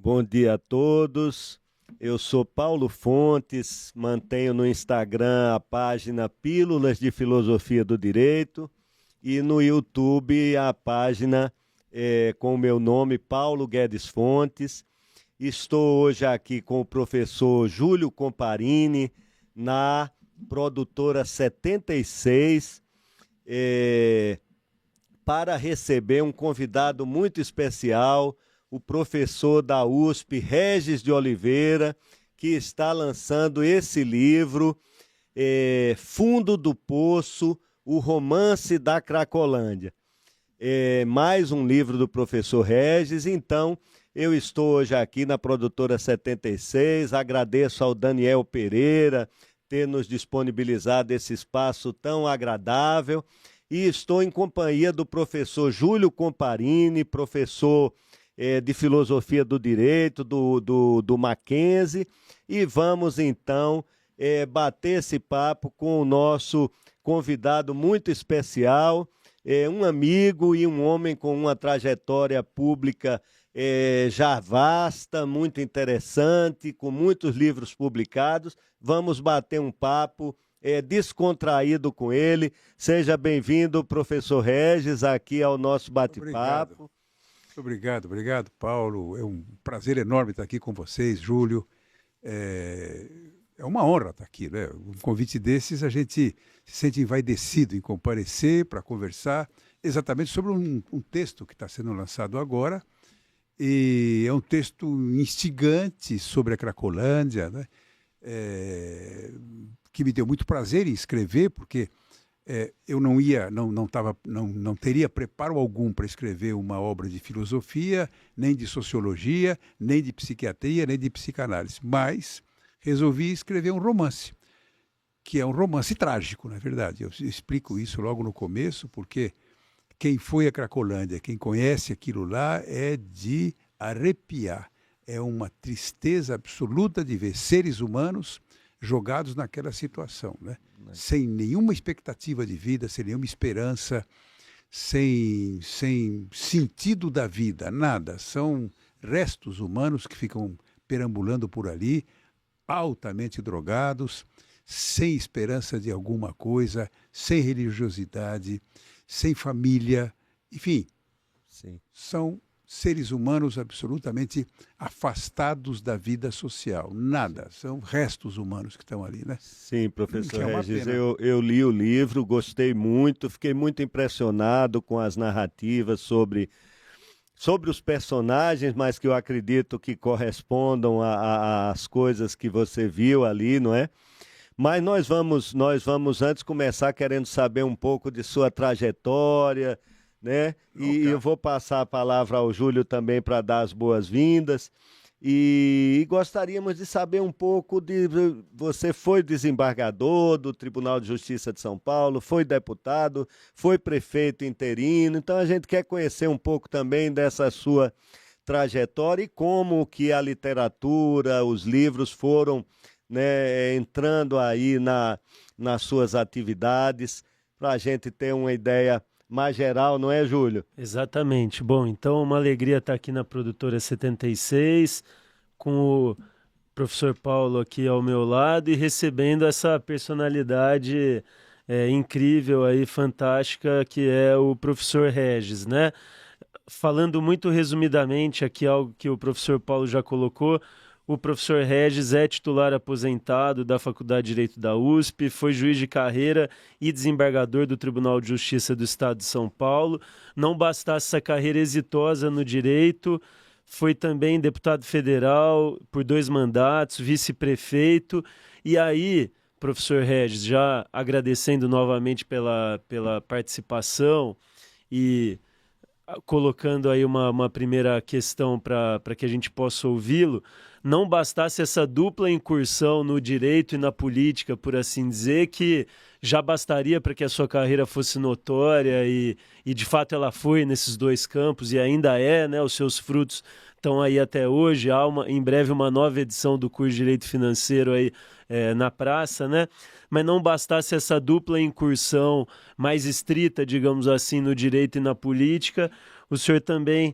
Bom dia a todos. Eu sou Paulo Fontes, mantenho no Instagram a página Pílulas de Filosofia do Direito e no YouTube a página com o meu nome, Paulo Guedes Fontes. Estou hoje aqui com o professor Júlio Comparini, na produtora 76, para receber um convidado muito especial, o professor da USP, Regis de Oliveira, que está lançando esse livro, Fundo do Poço, o romance da Cracolândia. Mais um livro do professor Regis. Então, eu estou hoje aqui na produtora 76, agradeço ao Daniel Pereira ter nos disponibilizado esse espaço tão agradável, e estou em companhia do professor Júlio Comparini, professor de Filosofia do Direito do Mackenzie, e vamos então bater esse papo com o nosso convidado muito especial, um amigo e um homem com uma trajetória pública já vasta, muito interessante, com muitos livros publicados. Vamos bater um papo descontraído com ele. Seja bem-vindo, professor Regis, aqui ao nosso bate-papo. Obrigado, Paulo. É um prazer enorme estar aqui com vocês, Júlio. É uma honra estar aqui, né? Um convite desses, a gente se sente envaidecido em comparecer para conversar exatamente sobre um texto que está sendo lançado agora. E é um texto instigante sobre a Cracolândia, né? Que me deu muito prazer em escrever, porque eu não teria preparo algum para escrever uma obra de filosofia, nem de sociologia, nem de psiquiatria, nem de psicanálise. Mas resolvi escrever um romance, que é um romance trágico, na verdade. Eu explico isso logo no começo, porque quem foi a Cracolândia, quem conhece aquilo lá, é de arrepiar. É uma tristeza absoluta de ver seres humanos jogados naquela situação, né? Sem nenhuma expectativa de vida, sem nenhuma esperança, sem sentido da vida, nada. São restos humanos que ficam perambulando por ali, altamente drogados, sem esperança de alguma coisa, sem religiosidade, sem família, enfim. Sim. São seres humanos absolutamente afastados da vida social. Nada, são restos humanos que estão ali, né? Sim, professor Regis, eu li o livro, gostei muito, fiquei muito impressionado com as narrativas sobre os personagens, mas que eu acredito que correspondam às coisas que você viu ali, não é? Mas nós vamos antes começar querendo saber um pouco de sua trajetória, né? E eu vou passar a palavra ao Júlio também para dar as boas-vindas. E gostaríamos de saber um pouco você foi desembargador do Tribunal de Justiça de São Paulo, foi deputado, foi prefeito interino. Então a gente quer conhecer um pouco também dessa sua trajetória e como que a literatura, os livros foram, né, entrando aí nas suas atividades, para a gente ter uma ideia mais geral, não é, Júlio? Exatamente. Bom, então uma alegria estar aqui na produtora 76, com o professor Paulo aqui ao meu lado e recebendo essa personalidade incrível aí, fantástica, que é o professor Regis, né? Falando muito resumidamente aqui algo que o professor Paulo já colocou, o professor Regis é titular aposentado da Faculdade de Direito da USP, foi juiz de carreira e desembargador do Tribunal de Justiça do Estado de São Paulo. Não bastasse essa carreira exitosa no direito, foi também deputado federal por 2 mandatos, vice-prefeito. E aí, professor Regis, já agradecendo novamente pela participação e colocando aí uma primeira questão para que a gente possa ouvi-lo, não bastasse essa dupla incursão no direito e na política, por assim dizer, que já bastaria para que a sua carreira fosse notória e de fato ela foi nesses 2 campos e ainda é, né? Os seus frutos estão aí até hoje. Há em breve uma nova edição do curso de Direito Financeiro aí na praça, né? Mas não bastasse essa dupla incursão mais estrita, digamos assim, no direito e na política, o senhor também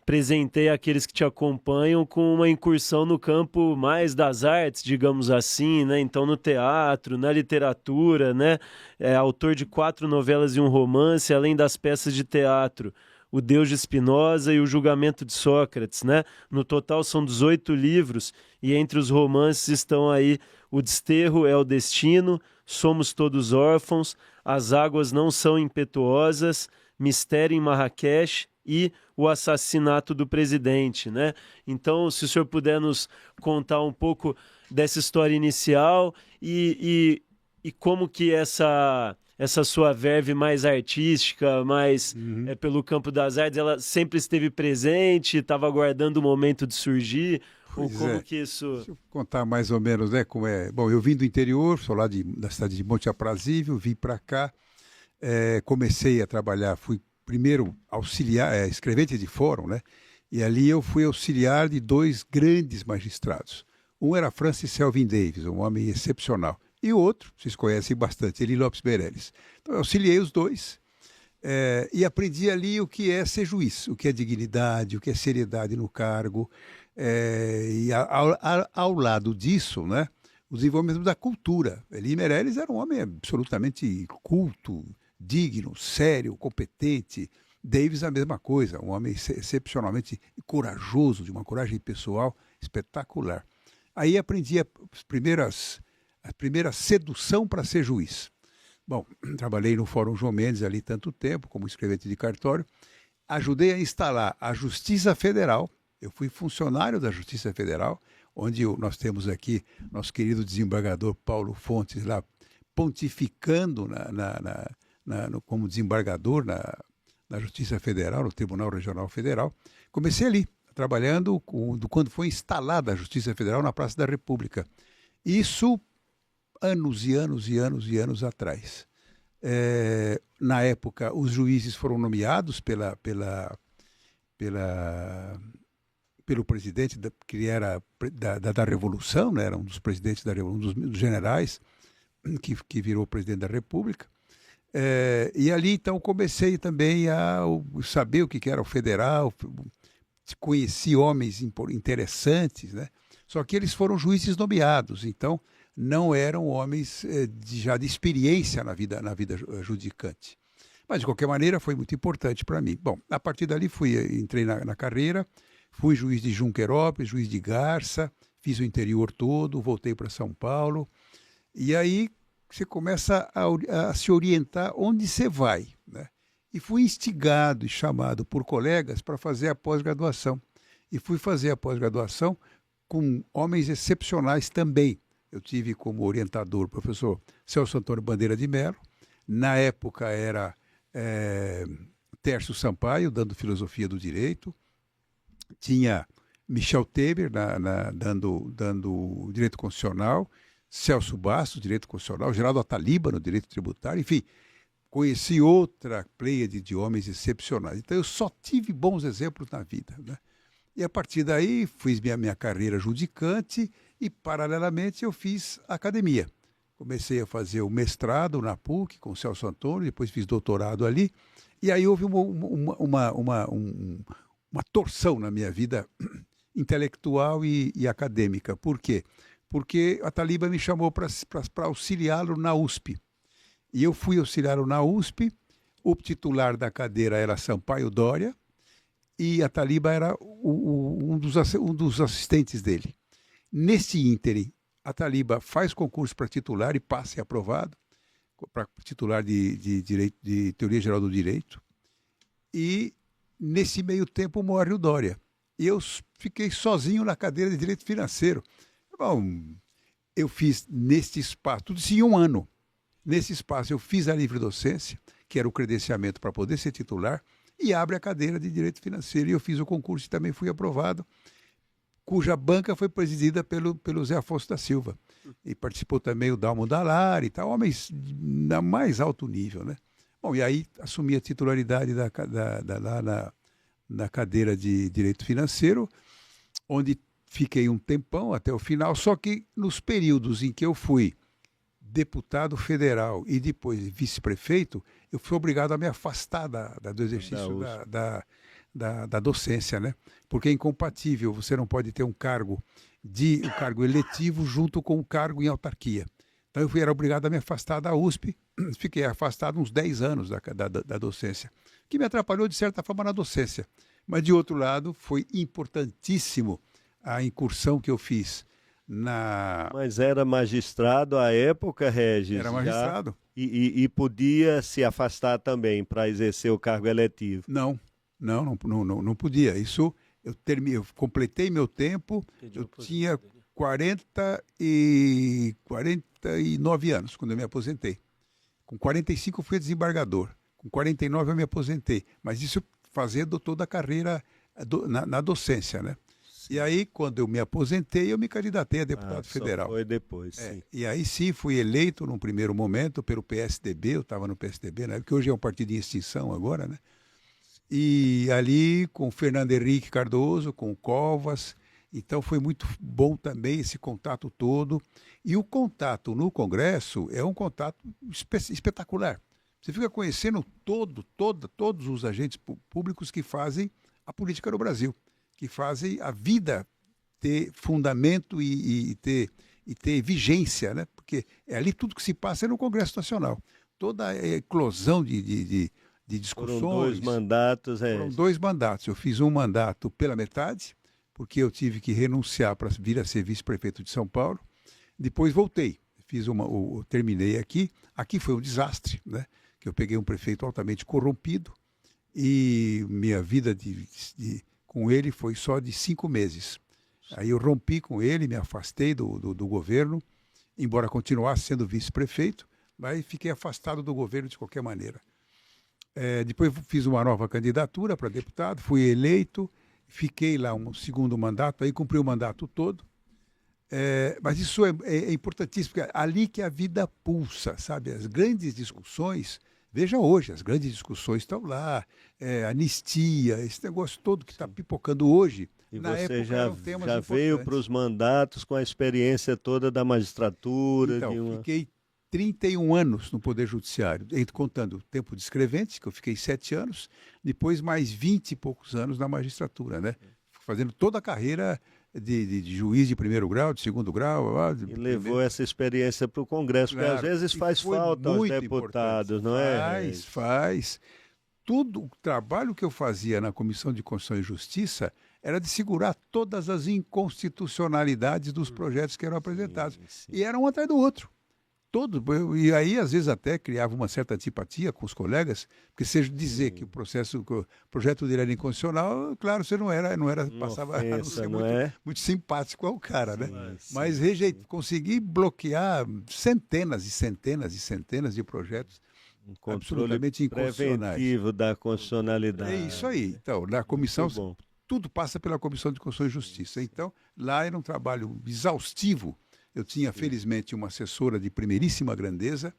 presenteia aqueles que te acompanham com uma incursão no campo mais das artes, digamos assim, né? Então, no teatro, na literatura, né? Autor de 4 novelas e um romance, além das peças de teatro, O Deus de Spinoza e O Julgamento de Sócrates, né? No total são 18 livros, e entre os romances estão aí O Desterro é o Destino, Somos Todos Órfãos, As Águas Não São Impetuosas, Mistério em Marrakech e O Assassinato do Presidente, né? Então, se o senhor puder nos contar um pouco dessa história inicial e como que essa sua verve mais artística, mais pelo campo das artes, ela sempre esteve presente, estava aguardando o momento de surgir, ou como que isso... Deixa eu contar mais ou menos, né, como é. Bom, eu vim do interior, sou lá da cidade de Monte Aprazível, vim para cá, comecei a trabalhar, fui primeiro auxiliar, escrevente de fórum, né? E ali eu fui auxiliar de 2 grandes magistrados. Um era Francis Selwyn Davis, um homem excepcional. E o outro, vocês conhecem bastante, Eli Lopes Meirelles. Então eu auxiliei os 2 e aprendi ali o que é ser juiz, o que é dignidade, o que é seriedade no cargo. E ao lado disso, né, o desenvolvimento da cultura. Eli Meirelles era um homem absolutamente culto, digno, sério, competente. Davis a mesma coisa, um homem excepcionalmente corajoso, de uma coragem pessoal espetacular. Aí aprendi a primeira sedução para ser juiz. Bom, trabalhei no Fórum João Mendes ali tanto tempo, como escrevente de cartório. Ajudei a instalar a Justiça Federal. Eu fui funcionário da Justiça Federal, onde nós temos aqui nosso querido desembargador Paulo Fontes lá pontificando como desembargador na Justiça Federal, no Tribunal Regional Federal. Comecei ali, trabalhando quando foi instalada a Justiça Federal na Praça da República. Isso anos e anos e anos e anos atrás. Na época, os juízes foram nomeados pelo presidente, que era da Revolução, né? Era um dos presidentes da Revolução, um dos generais, que virou presidente da República. E ali, então, comecei também a saber o que era o federal, conheci homens interessantes, né? Só que eles foram juízes nomeados, então não eram homens já de experiência na vida judicante. Mas, de qualquer maneira, foi muito importante para mim. Bom, a partir dali entrei na carreira, fui juiz de Junquerópolis, juiz de Garça, fiz o interior todo, voltei para São Paulo. E aí você começa a se orientar onde você vai, né? E fui instigado e chamado por colegas para fazer a pós-graduação. E fui fazer a pós-graduação com homens excepcionais também. Eu tive como orientador o professor Celso Antônio Bandeira de Mello. Na época era Tércio Sampaio, dando filosofia do direito. Tinha Michel Temer dando direito constitucional. Celso Bastos, direito constitucional. Geraldo Ataliba, no direito tributário. Enfim, conheci outra pleiade de homens excepcionais. Então, eu só tive bons exemplos na vida, né? E a partir daí, fiz minha carreira judicante e, paralelamente, eu fiz academia. Comecei a fazer o mestrado na PUC com o Celso Antônio, depois fiz doutorado ali. E aí houve uma torção na minha vida intelectual e acadêmica. Por quê? Porque a Ataliba me chamou para auxiliá-lo na USP. E eu fui auxiliá-lo na USP. O titular da cadeira era Sampaio Dória, e a Ataliba era um dos assistentes dele. Nesse ínterim, a Ataliba faz concurso para titular e passa e é aprovado, para titular de Teoria Geral do Direito. E, nesse meio tempo, morre o Dória. E eu fiquei sozinho na cadeira de Direito Financeiro. Bom, eu fiz neste espaço, tudo isso em um ano. Nesse espaço, eu fiz a livre docência, que era o credenciamento para poder ser titular, e abre a cadeira de Direito Financeiro. E eu fiz o concurso e também fui aprovado, cuja banca foi presidida pelo Zé Afonso da Silva. E participou também o Dalmo Dallari e tal, homens na mais alto nível, né? Bom, e aí assumi a titularidade lá na cadeira de Direito Financeiro, onde fiquei um tempão até o final, só que nos períodos em que eu fui deputado federal e depois vice-prefeito, eu fui obrigado a me afastar do exercício da docência, né? Porque é incompatível, você não pode ter um cargo eletivo junto com um cargo em autarquia. Então eu era obrigado a me afastar da USP, fiquei afastado uns 10 anos da docência, que me atrapalhou de certa forma na docência. Mas de outro lado, foi importantíssimo a incursão que eu fiz na... Mas era magistrado à época, Regis? Era magistrado. E podia se afastar também para exercer o cargo eletivo? Não podia. Isso, eu completei meu tempo, eu tinha 49 anos quando eu me aposentei. Com 45 eu fui desembargador, com 49 eu me aposentei. Mas isso fazendo toda a carreira na docência, né? E aí, quando eu me aposentei, eu me candidatei a deputado federal. Só foi depois, sim. E aí sim, fui eleito num primeiro momento pelo PSDB, eu estava no PSDB, né? Que hoje é um partido em extinção agora, né? E ali com o Fernando Henrique Cardoso, com o Covas. Então foi muito bom também esse contato todo. E o contato no Congresso é um contato espetacular. Você fica conhecendo todos os agentes públicos que fazem a política no Brasil, que fazem a vida ter fundamento e ter vigência, né? Porque é ali tudo que se passa é no Congresso Nacional. Toda a eclosão de discussões. Foram 2 mandatos. Foram 2 mandatos. Eu fiz um mandato pela metade, porque eu tive que renunciar para vir a ser vice-prefeito de São Paulo. Depois voltei. Terminei aqui. Aqui foi um desastre, né? Que eu peguei um prefeito altamente corrompido e minha vida com ele foi só de 5 meses. Aí eu rompi com ele, me afastei do governo, embora continuasse sendo vice-prefeito, mas fiquei afastado do governo de qualquer maneira. Depois fiz uma nova candidatura para deputado, fui eleito, fiquei lá um segundo mandato, aí cumpri o mandato todo. Mas isso é importantíssimo, porque é ali que a vida pulsa, sabe? As grandes discussões, veja hoje, as grandes discussões estão lá, anistia, esse negócio todo que está pipocando hoje. E na você época, já veio para os mandatos com a experiência toda da magistratura? Então, fiquei 31 anos no Poder Judiciário, contando o tempo de escrevente, que eu fiquei 7 anos, depois mais 20 e poucos anos na magistratura, né? Fazendo toda a carreira de juiz de primeiro grau, de segundo grau. E levou essa experiência para o Congresso, claro, que às vezes faz falta aos deputados, não é? Faz. Tudo o trabalho que eu fazia na Comissão de Constituição e Justiça era de segurar todas as inconstitucionalidades dos projetos que eram apresentados. Sim. E era um atrás do outro. E aí, às vezes, até criava uma certa antipatia com os colegas, porque se dizer que o projeto dele era inconstitucional, claro, você passava a não ser muito simpático ao cara, né? Mas consegui bloquear centenas e centenas e centenas de projetos absolutamente inconstitucionais. Preventivo da constitucionalidade. É isso aí. Então, na comissão, tudo passa pela Comissão de Constituição e Justiça. Então, lá era um trabalho exaustivo. Eu tinha, felizmente, uma assessora de primeiríssima grandeza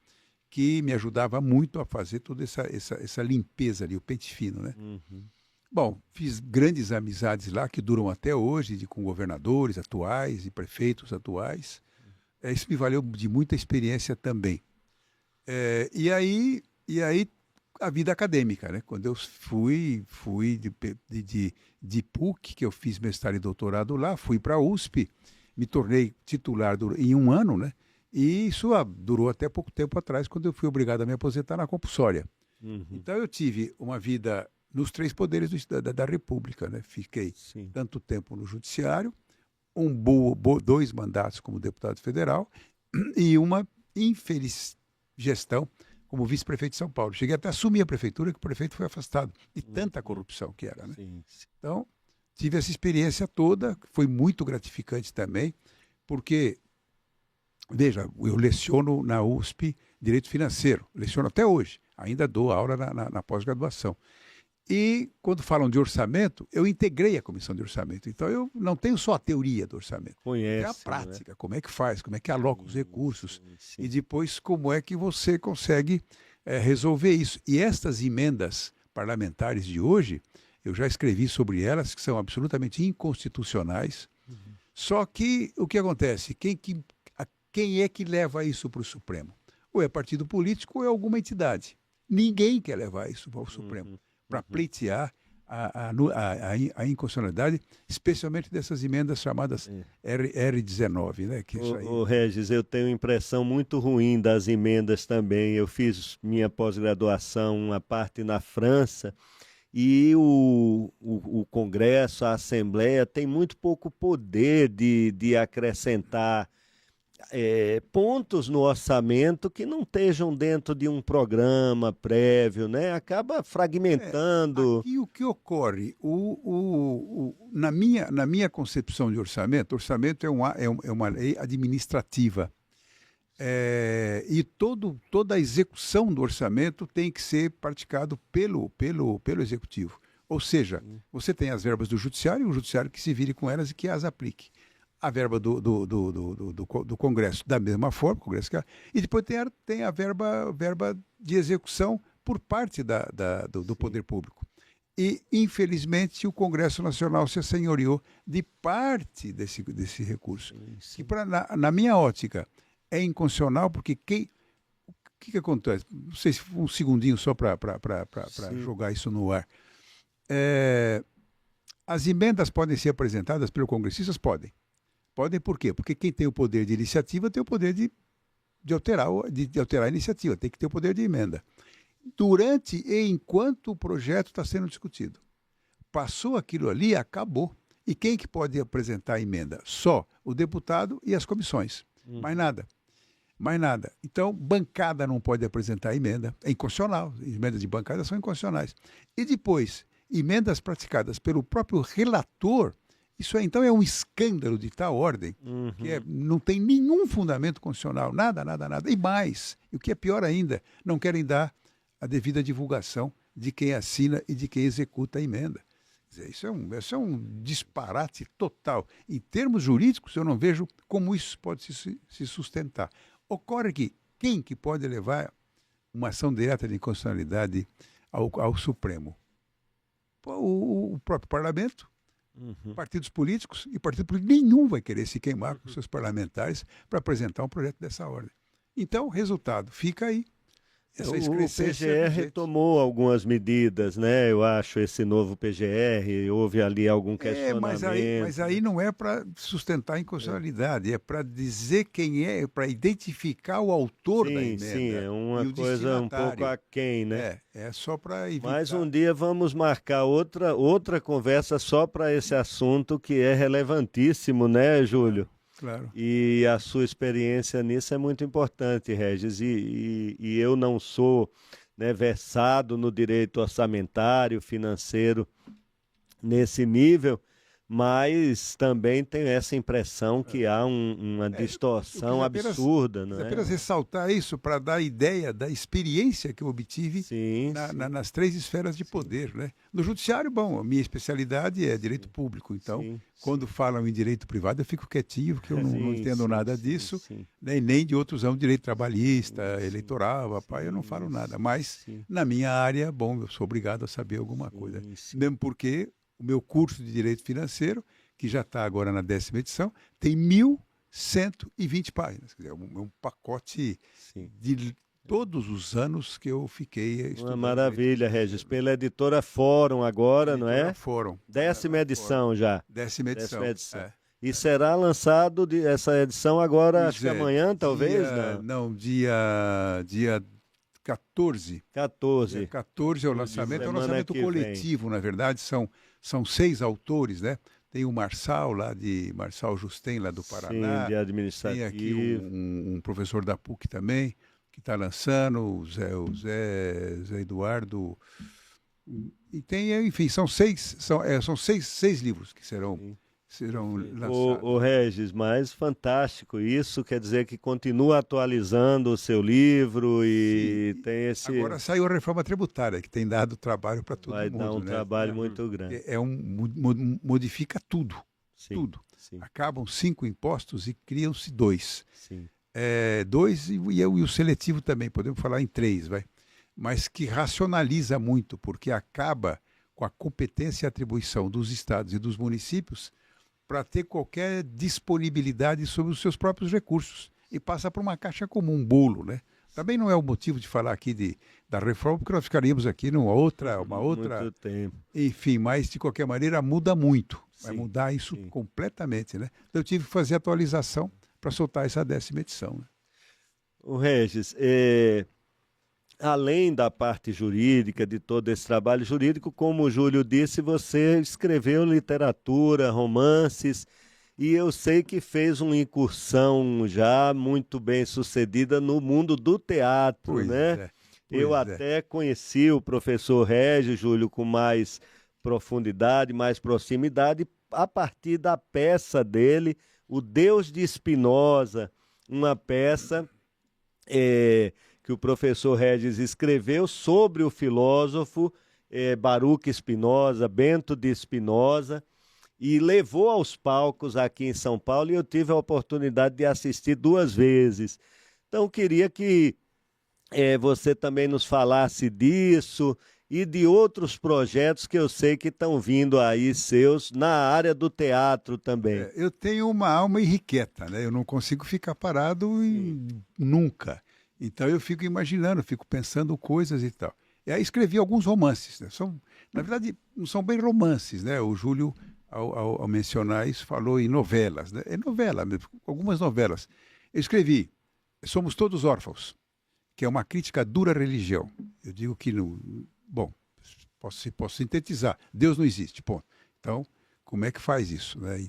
que me ajudava muito a fazer toda essa limpeza ali, o pente fino, né? Uhum. Bom, fiz grandes amizades lá que duram até hoje, com governadores atuais e prefeitos atuais. Isso me valeu de muita experiência também. E aí a vida acadêmica, né? Quando eu fui de PUC, que eu fiz mestrado e doutorado lá, fui para a USP, me tornei titular em 1 ano, né? E isso durou até pouco tempo atrás, quando eu fui obrigado a me aposentar na compulsória. Uhum. Então eu tive uma vida nos 3 poderes da República, né? Fiquei tanto tempo no Judiciário, 2 mandatos como deputado federal e uma infeliz gestão como vice-prefeito de São Paulo. Cheguei até a assumir a prefeitura, que o prefeito foi afastado de tanta corrupção que era, né? Sim. Então, tive essa experiência toda, foi muito gratificante também, porque, veja, eu leciono na USP Direito Financeiro, leciono até hoje, ainda dou aula na pós-graduação. E, quando falam de orçamento, eu integrei a comissão de orçamento. Então, eu não tenho só a teoria do orçamento. Conhece, é a prática, né? Como é que faz, como é que aloca os recursos. Sim. E depois, como é que você consegue resolver isso. E estas emendas parlamentares de hoje, eu já escrevi sobre elas, que são absolutamente inconstitucionais. Uhum. Só que, o que acontece? Quem é que leva isso para o Supremo? Ou é partido político ou é alguma entidade. Ninguém quer levar isso para o Supremo. Para pleitear a inconstitucionalidade, especialmente dessas emendas chamadas R19, né? Que isso aí... Regis, eu tenho impressão muito ruim das emendas também. Eu fiz minha pós-graduação, uma parte na França, e o Congresso, a Assembleia, tem muito pouco poder de acrescentar pontos no orçamento que não estejam dentro de um programa prévio, né? Acaba fragmentando. Aqui o que ocorre, na minha concepção de orçamento é uma lei administrativa. E toda a execução do orçamento tem que ser praticado pelo Executivo. Ou seja, você tem as verbas do Judiciário, e o Judiciário que se vire com elas e que as aplique. A verba do Congresso, da mesma forma, o Congresso e depois tem a verba de execução por parte do Poder Público. E, infelizmente, o Congresso Nacional se assenhoreou de parte desse recurso. Que, na minha ótica, é inconstitucional, porque o que acontece? Não sei se um segundinho só para jogar isso no ar. As emendas podem ser apresentadas pelos congressistas? Podem. Podem por quê? Porque quem tem o poder de iniciativa tem o poder de alterar a iniciativa, tem que ter o poder de emenda. Durante e enquanto o projeto está sendo discutido. Passou aquilo ali, acabou. E quem que pode apresentar a emenda? Só o deputado e as comissões. Mais nada. Mais nada. Então, bancada não pode apresentar emenda. É inconstitucional. Emendas de bancada são inconstitucionais. E depois, emendas praticadas pelo próprio relator. Isso aí, então, é um escândalo de tal ordem que não tem nenhum fundamento constitucional. Nada, nada, nada. E mais, e o que é pior ainda, não querem dar a devida divulgação de quem assina e de quem executa a emenda. Quer dizer, isso é um disparate total. Em termos jurídicos, eu não vejo como isso pode se sustentar. Ocorre que quem que pode levar uma ação direta de inconstitucionalidade ao Supremo? O próprio parlamento, partidos políticos, e partido político nenhum vai querer se queimar com seus parlamentares para apresentar um projeto dessa ordem. Então, o resultado fica aí. O PGR tomou algumas medidas, né? Eu acho, esse novo PGR, houve ali algum questionamento. Mas aí não é para sustentar a inconstitucionalidade, é para dizer quem é para identificar o autor da emenda. Sim, é uma coisa um pouco aquém, né? É só para evitar. Mas um dia vamos marcar outra conversa só para esse assunto que é relevantíssimo, né, Júlio? Claro. E a sua experiência nisso é muito importante, Regis. E eu não sou, né, versado no direito orçamentário, financeiro, nesse nível, mas também tenho essa impressão que há uma distorção absurda. Não é? Apenas ressaltar isso para dar ideia da experiência que eu obtive nas três esferas de poder. Né? No judiciário, bom, a minha especialidade é direito público, então quando falam em direito privado eu fico quietinho, porque eu não entendo nada disso, nem de outros ramos, direito trabalhista, eleitoral, eu não falo nada, mas na minha área, bom, eu sou obrigado a saber alguma coisa, mesmo porque o meu curso de Direito Financeiro, que já está agora na 10ª edição, tem 1.120 páginas. Quer dizer, um pacote de todos os anos que eu fiquei estudando. Uma maravilha, Regis. Pela editora Fórum agora, não é? Fórum. 10ª edição já. 10ª edição. 10ª edição. E será lançado essa edição agora, acho que amanhã, talvez? Não, dia 14. 14. Dia 14 é o lançamento. É um lançamento coletivo, na verdade. São 6 autores, né? Tem o Marçal, Marçal Justem, lá do Paraná. De administrativo. Tem aqui um professor da PUC também, que está lançando, o Zé Eduardo. E tem, enfim, são seis livros que serão lançados. O Regis, mas fantástico isso, quer dizer que continua atualizando o seu livro e tem esse... Agora saiu a reforma tributária, que tem dado trabalho para todo mundo. Vai dar um trabalho muito grande. Modifica tudo, tudo. Acabam 5 impostos e criam-se 2. 2 e o seletivo também, podemos falar em 3, mas que racionaliza muito, porque acaba com a competência e atribuição dos estados e dos municípios para ter qualquer disponibilidade sobre os seus próprios recursos. E passa para uma caixa comum, um bolo, né? Também não é o motivo de falar aqui da reforma, porque nós ficaríamos aqui uma outra... Muito tempo. Enfim, mas de qualquer maneira muda muito. Vai Sim, mudar isso sim. completamente, né? Então eu tive que fazer a atualização para soltar essa 10ª edição. Né? O Regis, além da parte jurídica, de todo esse trabalho jurídico, como o Júlio disse, você escreveu literatura, romances, e eu sei que fez uma incursão já muito bem sucedida no mundo do teatro, Pois né? é, Eu pois é. até conheci o professor Regis, Júlio, com mais profundidade, mais proximidade, a partir da peça dele, O Deus de Spinoza, uma peça que o professor Regis escreveu sobre o filósofo Baruch Spinoza, Bento de Spinoza, e levou aos palcos aqui em São Paulo, e eu tive a oportunidade de assistir 2 vezes. Então, queria que você também nos falasse disso e de outros projetos que eu sei que estão vindo aí seus na área do teatro também. Eu tenho uma alma irrequieta, né? Eu não consigo ficar parado nunca. Então eu fico imaginando, fico pensando coisas e tal. E aí escrevi alguns romances, né? Na verdade, não são bem romances, né? O Júlio, ao mencionar isso, falou em novelas, né? É novela, algumas novelas. Eu escrevi Somos Todos Órfãos, que é uma crítica dura à religião. Eu digo que, bom, posso sintetizar, Deus não existe, ponto. Então, como é que faz isso? Né?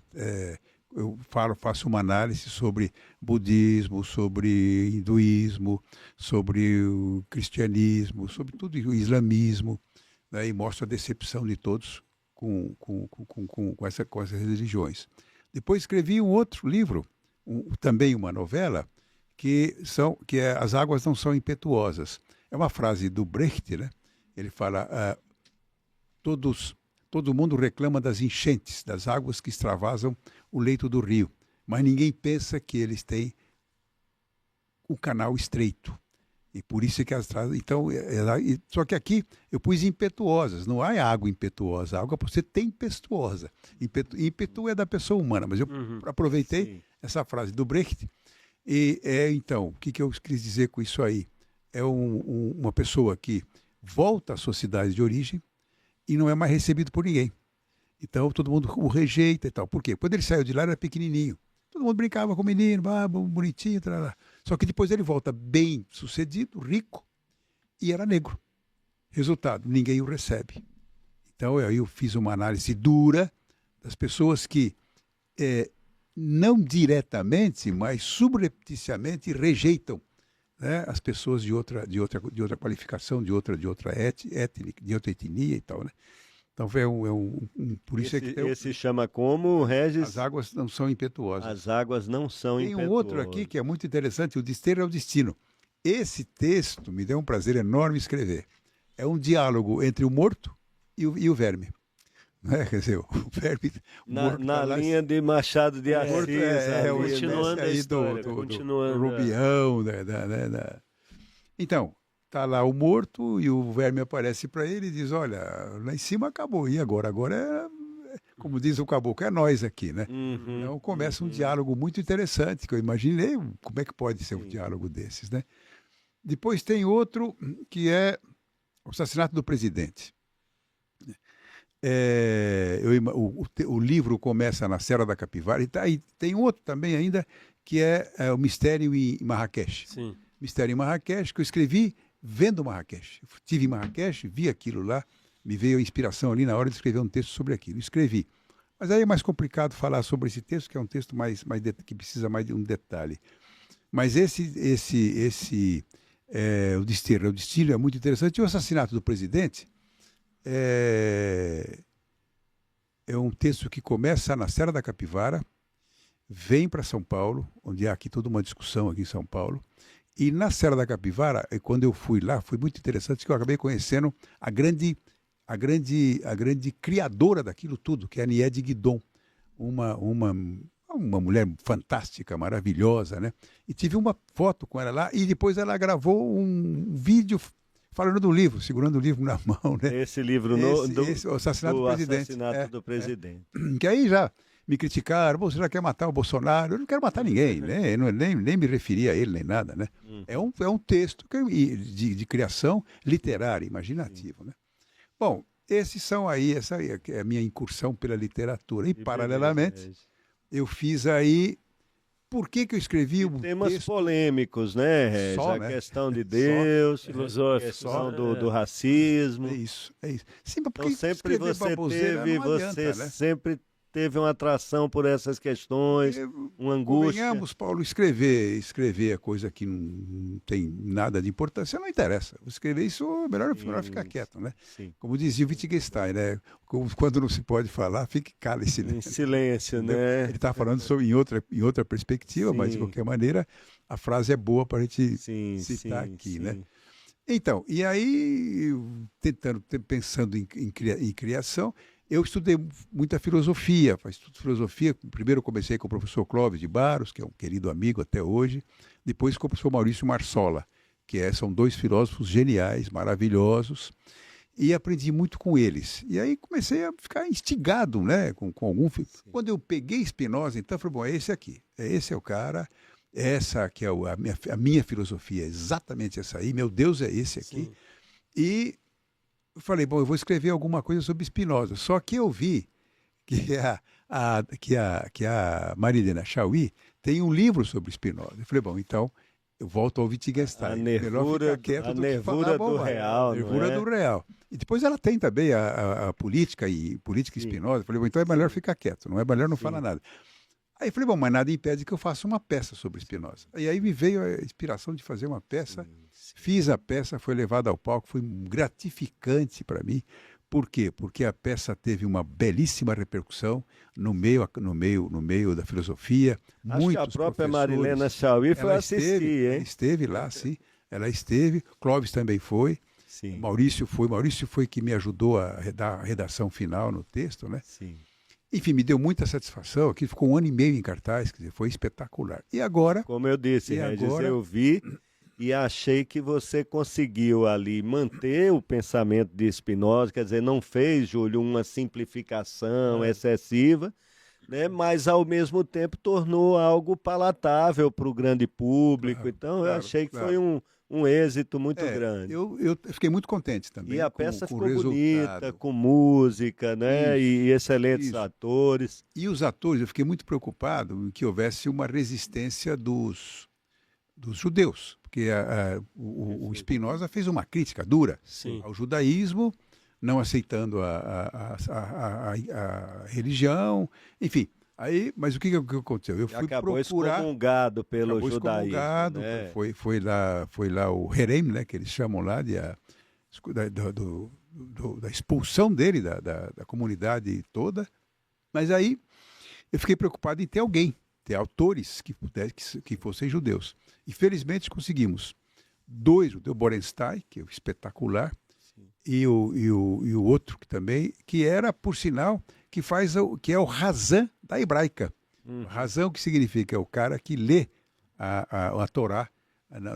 Eu faço uma análise sobre budismo, sobre hinduísmo, sobre o cristianismo, sobre tudo, o islamismo, né? E mostro a decepção de todos com essas religiões. Depois escrevi um outro livro, também uma novela, que é As Águas Não São Impetuosas. É uma frase do Brecht, né? Ele fala, todo mundo reclama das enchentes, das águas que extravasam o leito do rio, mas ninguém pensa que eles têm o canal estreito. E por isso é que então, só que aqui eu pus impetuosas, não há água impetuosa, a água pode ser tempestuosa. Ímpeto é da pessoa humana, mas eu aproveitei essa frase do Brecht. E então, o que eu quis dizer com isso aí? É uma pessoa que volta à sociedade de origem e não é mais recebido por ninguém. Então, todo mundo o rejeita e tal. Por quê? Quando ele saiu de lá, ele era pequenininho. Todo mundo brincava com o menino, bonitinho, tralá. Só que depois ele volta bem sucedido, rico, e era negro. Resultado, ninguém o recebe. Então, aí eu fiz uma análise dura das pessoas que não diretamente, mas subrepticiamente rejeitam, né, as pessoas de outra qualificação, de outra étnica, de outra etnia e tal, né? Então por isso esse chama como, Regis? As Águas Não São Impetuosas. As Águas Não São Impetuosas. Tem um outro aqui que é muito interessante, O Desterro ao Destino. Esse texto me deu um prazer enorme escrever. É um diálogo entre o morto e o verme. Né? Quer dizer, o verme... Na linha de Machado de Assis. Continuando a história. Do Rubião. Então, está lá o morto e o verme aparece para ele e diz, olha, lá em cima acabou, e agora? Agora como diz o caboclo, é nós aqui, né? Então começa um diálogo muito interessante, que eu imaginei, como é que pode ser um diálogo desses, né? Depois tem outro que é o assassinato do presidente. O livro começa na Serra da Capivara, e tem outro também ainda, que é o Mistério em Marrakech. Sim. Mistério em Marrakech, que eu escrevi vendo Marrakech. Estive em Marrakech, vi aquilo lá, me veio a inspiração ali na hora de escrever um texto sobre aquilo. Escrevi. Mas aí é mais complicado falar sobre esse texto, que é um texto que precisa mais de um detalhe. Mas o Desterro é muito interessante. E o assassinato do presidente é um texto que começa na Serra da Capivara, vem para São Paulo, onde há aqui toda uma discussão aqui em São Paulo. E na Serra da Capivara, quando eu fui lá, foi muito interessante, que eu acabei conhecendo a grande criadora daquilo tudo, que é a Niede Guidon, uma mulher fantástica, maravilhosa, né? E tive uma foto com ela lá, e depois ela gravou um vídeo falando do livro, segurando o livro na mão, né? Esse livro o Assassinato do Presidente. Do Presidente. Que aí já me criticaram, você já quer matar o Bolsonaro? Eu não quero matar ninguém, né? Eu nem me referi a ele, nem nada, né? É um texto de criação literária, imaginativo, né? Bom, essa é a minha incursão pela literatura. E, paralelamente, eu fiz aí... Por que eu escrevi um temas texto... polêmicos, né, Regis? Só, a né? questão de Deus, filosófico, a questão do racismo. É isso. Sim, então sempre você né? sempre teve uma atração por essas questões, uma angústia. Convenhamos, Paulo, escrever é coisa que não tem nada de importância, não interessa. Escrever isso é melhor ficar quieto, né? Sim. Como dizia o Wittgenstein, né? Quando não se pode falar, fique cale-se. Em silêncio, né? Ele está falando em outra perspectiva, mas de qualquer maneira a frase é boa para a gente citar aqui, né? Então, e aí, pensando em criação, eu estudei muita filosofia, estudo filosofia. Primeiro eu comecei com o professor Clóvis de Barros, que é um querido amigo até hoje, depois com o professor Maurício Marsola, são dois filósofos geniais, maravilhosos, e aprendi muito com eles. E aí comecei a ficar instigado, né, com algum... Quando eu peguei Spinoza, então, eu falei, bom, é esse aqui, esse é o cara, essa que é a minha filosofia, exatamente essa aí, meu Deus é esse aqui. Sim. E eu falei, bom, eu vou escrever alguma coisa sobre Spinoza. Só que eu vi que a Marilena Chauí tem um livro sobre Spinoza. Eu falei, bom, então eu volto ao Wittgenstein. A nervura do real. A nervura do real. E depois ela tem também a política Spinoza. Eu falei, bom, então é melhor ficar quieto, não é melhor não falar nada. Aí eu falei, bom, mas nada impede que eu faça uma peça sobre Spinoza. E aí me veio a inspiração de fazer uma peça. Fiz a peça, foi levada ao palco, foi gratificante para mim. Por quê? Porque a peça teve uma belíssima repercussão no meio da filosofia. Acho que a própria Marilena Chauí foi assistir, hein? Ela esteve lá, sim. Ela esteve. Clóvis também foi. Sim. Maurício foi que me ajudou a dar a redação final no texto, né? Sim. Enfim, me deu muita satisfação. Aquilo ficou 1 ano e meio em cartaz, quer dizer, foi espetacular. E agora... Como eu disse, Regis, eu vi e achei que você conseguiu ali manter o pensamento de Spinoza, quer dizer, não fez, Júlio, uma simplificação excessiva, né? Mas ao mesmo tempo tornou algo palatável para o grande público. Então eu achei que foi um êxito muito grande. Eu fiquei muito contente também. E a peça ficou bonita, com música, né? E excelentes atores. E os atores, eu fiquei muito preocupado em que houvesse uma resistência dos judeus, porque o Spinoza fez uma crítica dura ao judaísmo, não aceitando a religião, enfim. Aí, mas o que aconteceu? Eu fui acabou procurar... excomungado pelo judaísmo. Né? Foi lá o Herem, né, que eles chamam lá da expulsão dele da comunidade toda. Mas aí eu fiquei preocupado em ter autores que fossem judeus. E felizmente conseguimos 2, o Borenstein, que é espetacular, e o outro que era, por sinal, que é o Razan da hebraica. Razan, o que significa? É o cara que lê a Torá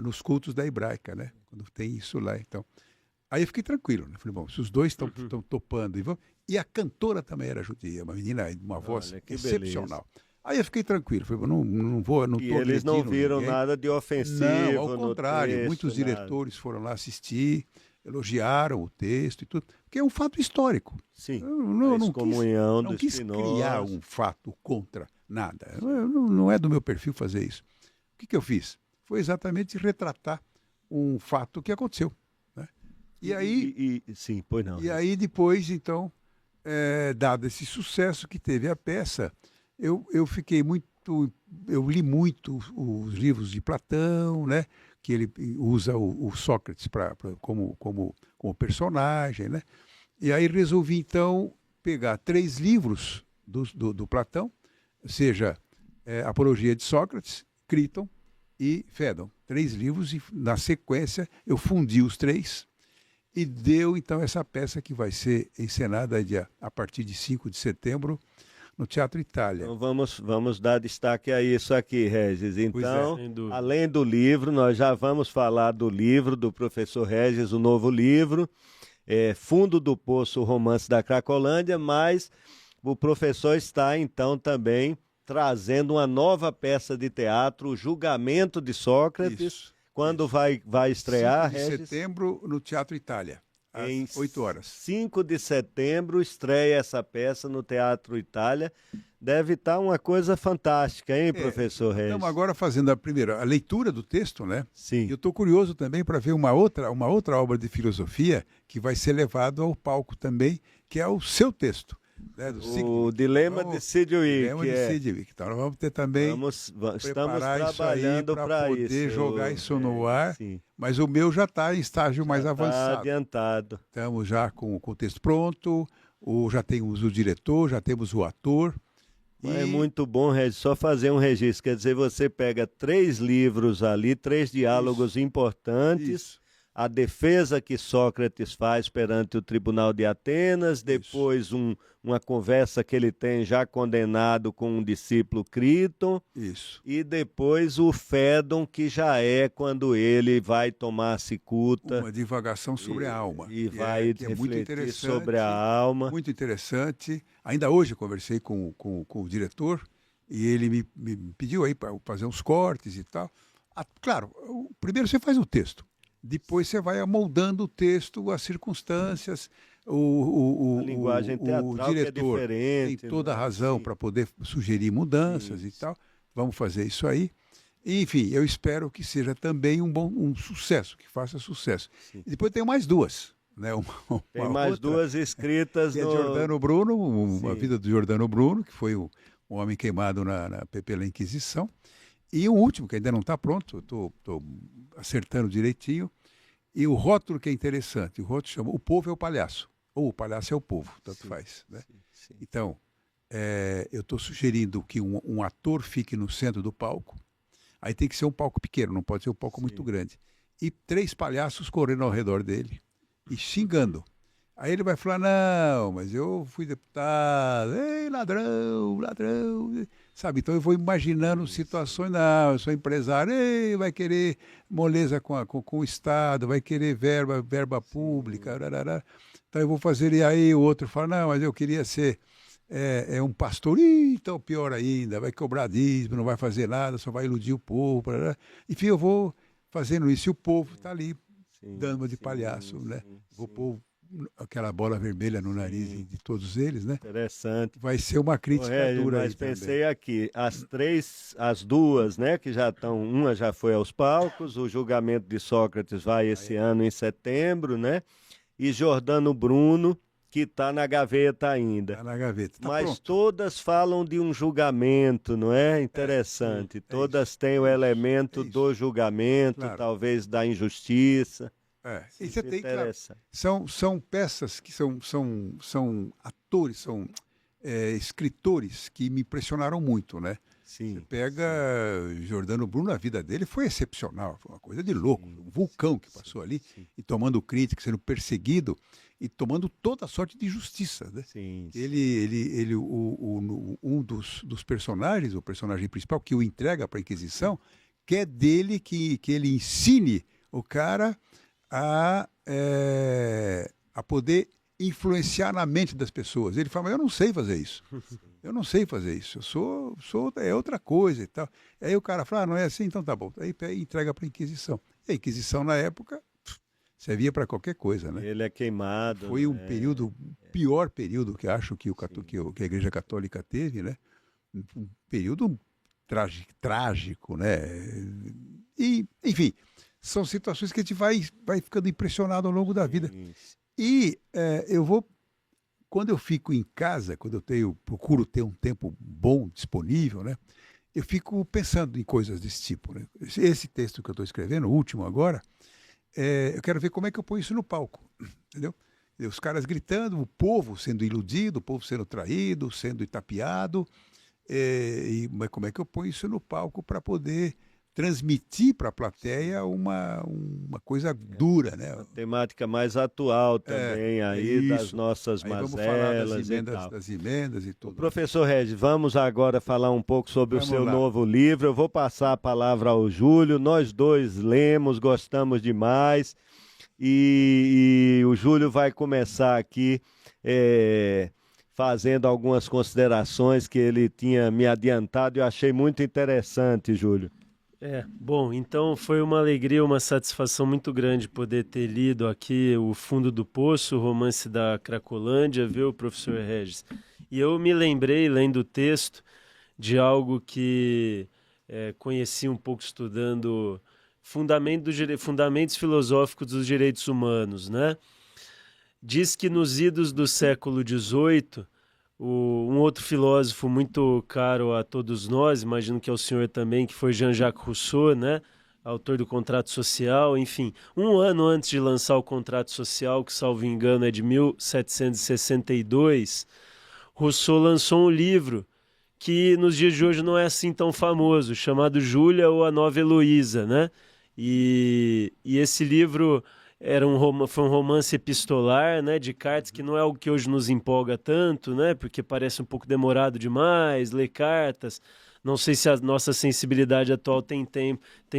nos cultos da hebraica, né? Quando tem isso lá, então. Aí eu fiquei tranquilo, né? Falei, bom, se os dois estão topando, e a cantora também era judia, uma menina de uma voz excepcional. Beleza. Aí eu fiquei tranquilo, falei, não tô e eles não viram nada de ofensivo. Não, ao contrário, texto, muitos diretores foram lá assistir, elogiaram o texto e tudo, porque é um fato histórico. Sim, não quis criar um fato contra nada. Não é do meu perfil fazer isso. O que eu fiz? Foi exatamente retratar um fato que aconteceu. Né? E aí depois, então, dado esse sucesso que teve a peça, eu li muito os livros de Platão, né? Que ele usa o Sócrates como personagem, né? E aí resolvi, então, pegar 3 livros do Platão, seja Apologia de Sócrates, Críton e Fédon. 3 livros, e na sequência eu fundi os 3 e deu, então, essa peça que vai ser encenada a partir de 5 de setembro, no Teatro Itália. Então vamos dar destaque a isso aqui, Regis. Então, além do livro, nós já vamos falar do livro do professor Regis, o novo livro, Fundo do Poço, o Romance da Cracolândia, mas o professor está, então, também trazendo uma nova peça de teatro, O Julgamento de Sócrates. Isso. Quando vai estrear, 5 de Regis? setembro, no Teatro Itália, às 8 horas. 5 de setembro estreia essa peça no Teatro Itália. Deve estar uma coisa fantástica, hein, professor Regis? Estamos agora fazendo a leitura do texto, né? Sim. E eu estou curioso também para ver uma outra obra de filosofia que vai ser levado ao palco também, que é o seu texto. Né, o Dilema de Sidgwick. Dilema de Sidgwick. Então nós vamos ter também estamos trabalhando para poder isso. jogar isso no ar, sim. Mas o meu já está em estágio mais avançado. Está adiantado. Estamos já com o texto pronto, já temos o diretor, já temos o ator. É muito bom, Regis, só fazer um registro. Quer dizer, você pega 3 livros ali, 3 diálogos importantes. Isso. A defesa que Sócrates faz perante o Tribunal de Atenas, depois uma conversa que ele tem já condenado com um discípulo Críton, isso. E depois o Fédon, que já é quando ele vai tomar a cicuta. Uma divagação sobre a alma. E vai refletir sobre a alma. Muito interessante. Ainda hoje eu conversei com o diretor e ele me pediu aí para fazer uns cortes e tal. Claro, primeiro você faz o texto. Depois você vai amoldando o texto, as circunstâncias, a linguagem teatral, o diretor que é diferente, tem toda a razão para poder sugerir mudanças e tal. Vamos fazer isso aí. E, enfim, eu espero que seja também um sucesso, que faça sucesso. Sim. E depois tem mais 2. Né? Tem mais outra, 2 escritas no... Giordano Bruno, a vida do Giordano Bruno, que foi um homem queimado pela Inquisição. E um último, que ainda não está pronto, estou acertando direitinho. E o rótulo que é interessante, o rótulo chama O Povo é o Palhaço, ou O Palhaço é o Povo, tanto faz. Né? Sim. Então, eu estou sugerindo que um ator fique no centro do palco. Aí tem que ser um palco pequeno, não pode ser um palco muito grande. E 3 palhaços correndo ao redor dele e xingando. Aí ele vai falar, não, mas eu fui deputado, ei, ladrão, ladrão, sabe? Então eu vou imaginando situações, não, eu sou empresário, ei, vai querer moleza com o Estado, vai querer verba pública, rarará. Então eu vou fazer, e aí o outro fala, não, mas eu queria ser um pastor, então pior ainda, vai cobrar dízimo, não vai fazer nada, só vai iludir o povo, rarará. Enfim, eu vou fazendo isso e o povo está ali, dando uma de palhaço, né? Vou pôr aquela bola vermelha no nariz de todos eles, né? Interessante. Vai ser uma crítica dura aí. Mas pensei aqui, as 2, né, que já estão, uma já foi aos palcos, o Julgamento de Sócrates vai esse ano em setembro, né? E Giordano Bruno, que está na gaveta ainda. Está na gaveta, tá mas pronto. Todas falam de um julgamento, não é? Interessante. Todas têm o elemento do julgamento, claro. Talvez da injustiça. E você tem, claro, são peças que são atores, são escritores que me impressionaram muito, né? Sim. Você pega Giordano Bruno, a vida dele foi excepcional, foi uma coisa de louco, um vulcão que passou ali, e tomando crítica, sendo perseguido e tomando toda a sorte de justiça, né? Sim. Um dos personagens, o personagem principal que o entrega para a Inquisição, quer dele que ele ensine o cara a poder influenciar na mente das pessoas. Ele fala, mas eu não sei fazer isso. Eu não sei fazer isso. Eu sou outra coisa e tal. Aí o cara fala, não é assim? Então tá bom. Aí entrega para a Inquisição. E a Inquisição, na época, servia para qualquer coisa, né? Ele é queimado. Foi um período, pior período que acho que a Igreja Católica teve, né? Um período trágico, né? E, enfim, são situações que a gente vai ficando impressionado ao longo da vida. E quando eu fico em casa, quando procuro ter um tempo bom, disponível, né? Eu fico pensando em coisas desse tipo, né? Esse texto que eu estou escrevendo, o último agora, eu quero ver como é que eu ponho isso no palco, entendeu? Os caras gritando, o povo sendo iludido, o povo sendo traído, sendo itapeado, mas como é que eu ponho isso no palco para poder transmitir para a plateia uma coisa dura, né? Uma temática mais atual também aí das nossas aí mazelas das emendas e tudo. Professor Regis, vamos agora falar um pouco sobre o seu novo livro. Eu vou passar a palavra ao Júlio. Nós 2 lemos, gostamos demais e o Júlio vai começar aqui fazendo algumas considerações que ele tinha me adiantado e eu achei muito interessante, Júlio. Bom, então foi uma alegria, uma satisfação muito grande poder ter lido aqui O Fundo do Poço, o romance da Cracolândia, viu, professor Regis? E eu me lembrei, lendo o texto, de algo que conheci um pouco estudando fundamentos filosóficos dos direitos humanos, né? Diz que nos idos do século XVIII, um outro filósofo muito caro a todos nós, imagino que é o senhor também, que foi Jean-Jacques Rousseau, né? Autor do Contrato Social, enfim, um ano antes de lançar o Contrato Social, que salvo engano é de 1762, Rousseau lançou um livro que nos dias de hoje não é assim tão famoso, chamado Júlia ou a Nova Heloísa, né? E esse livro foi um romance epistolar, né, de cartas, que não é algo que hoje nos empolga tanto, né, porque parece um pouco demorado demais, ler cartas. Não sei se a nossa sensibilidade atual tem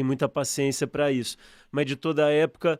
muita paciência para isso. Mas de toda a época,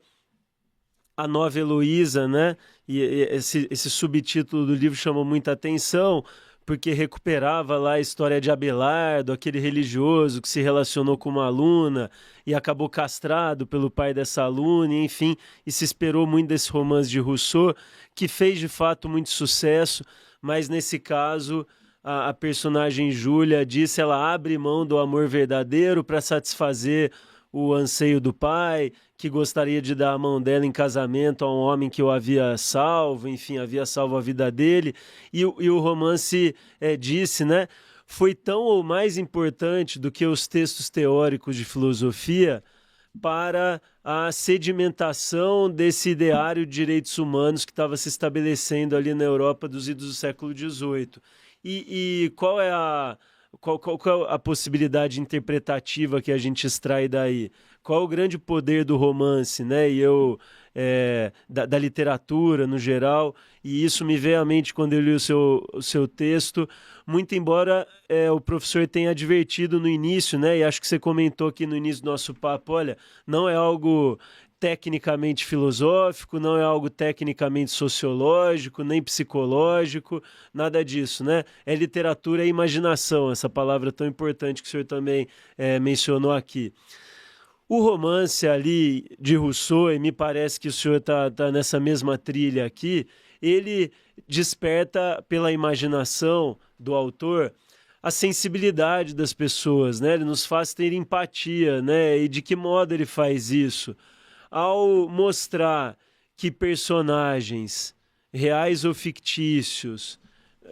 a Nova Heloísa, né, e esse subtítulo do livro chamou muita atenção, porque recuperava lá a história de Abelardo, aquele religioso que se relacionou com uma aluna e acabou castrado pelo pai dessa aluna, enfim, e se esperou muito desse romance de Rousseau, que fez de fato muito sucesso, mas nesse caso a personagem Júlia disse, ela abre mão do amor verdadeiro para satisfazer o anseio do pai, que gostaria de dar a mão dela em casamento a um homem que o havia salvo, enfim, havia salvo a vida dele, e o romance disse, né, foi tão ou mais importante do que os textos teóricos de filosofia para a sedimentação desse ideário de direitos humanos que estava se estabelecendo ali na Europa dos idos do século XVIII. E qual é a possibilidade interpretativa que a gente extrai daí? Qual o grande poder do romance, né? Da literatura no geral, e isso me veio à mente quando eu li o seu texto, muito embora o professor tenha advertido no início, né? E acho que você comentou aqui no início do nosso papo, olha, não é algo tecnicamente filosófico, não é algo tecnicamente sociológico, nem psicológico, nada disso, né? É literatura e imaginação, essa palavra tão importante que o senhor também mencionou aqui. O romance ali de Rousseau, e me parece que o senhor tá nessa mesma trilha aqui, ele desperta pela imaginação do autor a sensibilidade das pessoas, né? Ele nos faz ter empatia, né? E de que modo ele faz isso? Ao mostrar que personagens reais ou fictícios,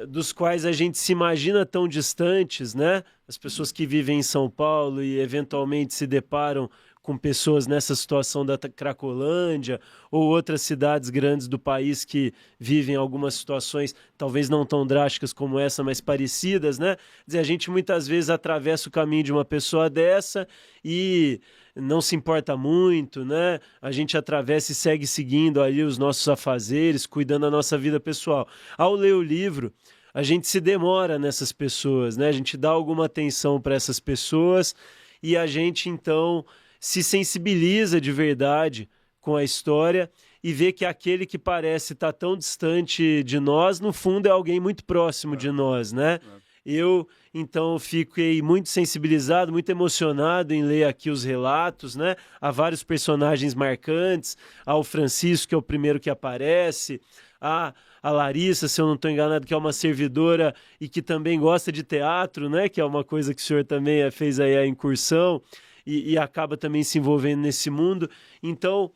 dos quais a gente se imagina tão distantes, né? As pessoas que vivem em São Paulo e eventualmente se deparam com pessoas nessa situação da Cracolândia ou outras cidades grandes do país que vivem algumas situações talvez não tão drásticas como essa, mas parecidas, né? Quer dizer, a gente muitas vezes atravessa o caminho de uma pessoa dessa e não se importa muito, né? A gente atravessa e segue seguindo ali os nossos afazeres, cuidando da nossa vida pessoal. Ao ler o livro, a gente se demora nessas pessoas, né? A gente dá alguma atenção para essas pessoas e a gente, então, se sensibiliza de verdade com a história e vê que aquele que parece estar tão distante de nós, no fundo, é alguém muito próximo de nós, né? Eu, então, fiquei muito sensibilizado, muito emocionado em ler aqui os relatos, né? Há vários personagens marcantes, há o Francisco, que é o primeiro que aparece, há a Larissa, se eu não estou enganado, que é uma servidora e que também gosta de teatro, né? Que é uma coisa que o senhor também fez aí a incursão e acaba também se envolvendo nesse mundo. Então,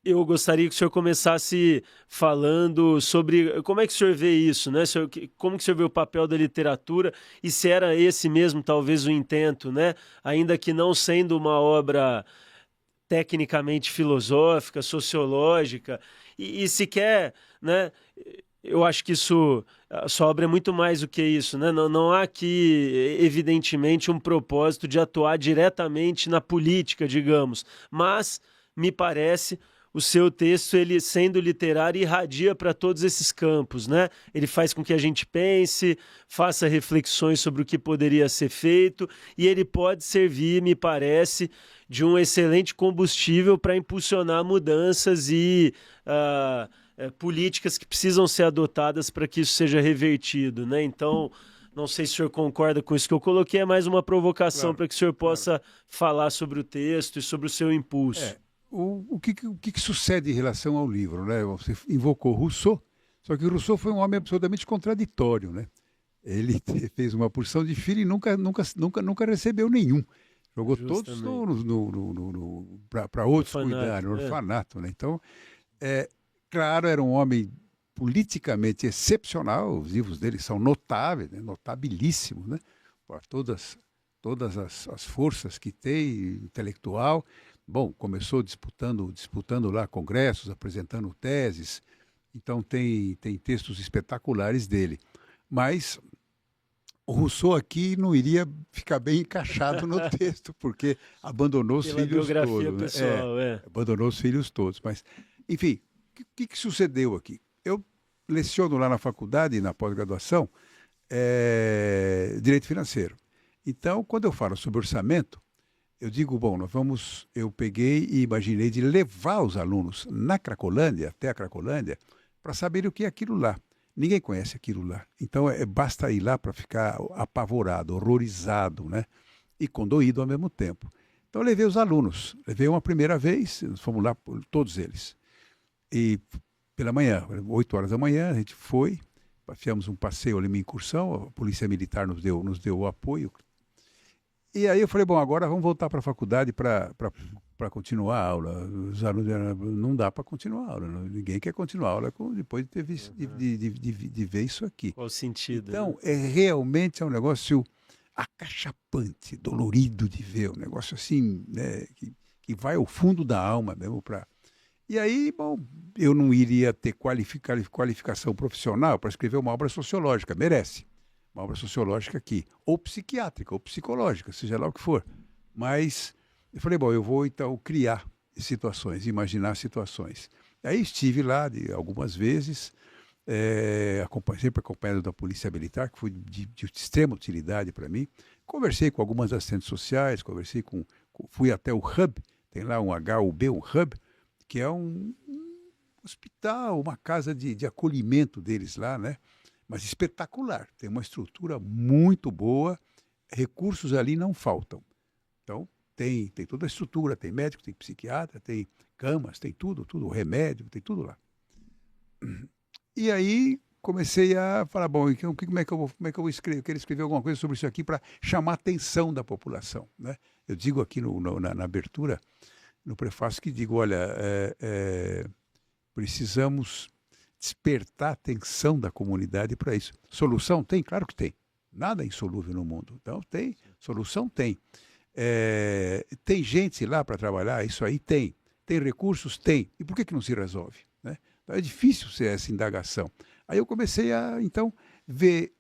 eu gostaria que o senhor começasse falando sobre como é que o senhor vê isso, né? Como que o senhor vê o papel da literatura e se era esse mesmo talvez o intento, né? Ainda que não sendo uma obra tecnicamente filosófica, sociológica e sequer, né? Eu acho que a sua obra é muito mais do que isso, né? Não há aqui, evidentemente, um propósito de atuar diretamente na política, digamos, mas me parece o seu texto, ele sendo literário, irradia para todos esses campos, né? Ele faz com que a gente pense, faça reflexões sobre o que poderia ser feito e ele pode servir, me parece, de um excelente combustível para impulsionar mudanças e políticas que precisam ser adotadas para que isso seja revertido, né? Então, não sei se o senhor concorda com isso que eu coloquei, é mais uma provocação para que o senhor possa falar sobre o texto e sobre o seu impulso. O que sucede em relação ao livro, né? Você invocou Rousseau, só que Rousseau foi um homem absolutamente contraditório, né? Ele fez uma porção de filhos e nunca recebeu nenhum. Jogou todos para outros cuidarem, no orfanato, né? Então, claro, era um homem politicamente excepcional, os livros dele são notáveis, né? Notabilíssimos, né? Por todas as forças que tem, intelectual. Bom, começou disputando lá congressos, apresentando teses, então tem textos espetaculares dele. Mas o Rousseau aqui não iria ficar bem encaixado no texto, porque abandonou os filhos todos. Pessoal, abandonou os filhos todos. Mas, enfim, o que sucedeu aqui? Eu leciono lá na faculdade, na pós-graduação, direito financeiro. Então, quando eu falo sobre orçamento, eu digo, bom, eu peguei e imaginei de levar os alunos na Cracolândia, até a Cracolândia, para saber o que é aquilo lá. Ninguém conhece aquilo lá. Então, basta ir lá para ficar apavorado, horrorizado, né? E condoído ao mesmo tempo. Então, eu levei os alunos. Levei uma primeira vez, fomos lá, todos eles. E pela manhã, 8 horas da manhã, a gente foi, fizemos um passeio ali, uma incursão, a Polícia Militar nos deu o apoio. E aí eu falei, bom, agora vamos voltar para a faculdade para continuar a aula. Os alunos não dá para continuar a aula, ninguém quer continuar a aula depois de ter visto, de ver isso aqui. Qual o sentido? Então, realmente um negócio acachapante, dolorido de ver, um negócio assim, né, que vai ao fundo da alma mesmo para... E aí, bom, eu não iria ter qualificação profissional para escrever uma obra sociológica, merece. Uma obra sociológica aqui, ou psiquiátrica, ou psicológica, seja lá o que for. Mas eu falei, bom, eu vou então criar situações, imaginar situações. Aí estive lá algumas vezes, sempre acompanhado da Polícia Militar, que foi de extrema utilidade para mim. Conversei com algumas assistentes sociais, fui até o Hub, tem lá um HUB, um Hub, que é um hospital, uma casa de acolhimento deles lá, né? Mas espetacular, tem uma estrutura muito boa, recursos ali não faltam. Então, tem toda a estrutura, tem médico, tem psiquiatra, tem camas, tem tudo, remédio, tem tudo lá. E aí comecei a falar, bom, então, como é que eu vou escrever? Eu quero escrever alguma coisa sobre isso aqui para chamar a atenção da população, né? Eu digo aqui na abertura, no prefácio, que digo, olha, precisamos despertar a atenção da comunidade para isso. Solução tem? Claro que tem. Nada é insolúvel no mundo. Então, tem. Solução tem. Tem gente lá para trabalhar? Isso aí tem. Tem recursos? Tem. E por que não se resolve? Né? Então, é difícil ser essa indagação. Aí eu comecei a, então, ver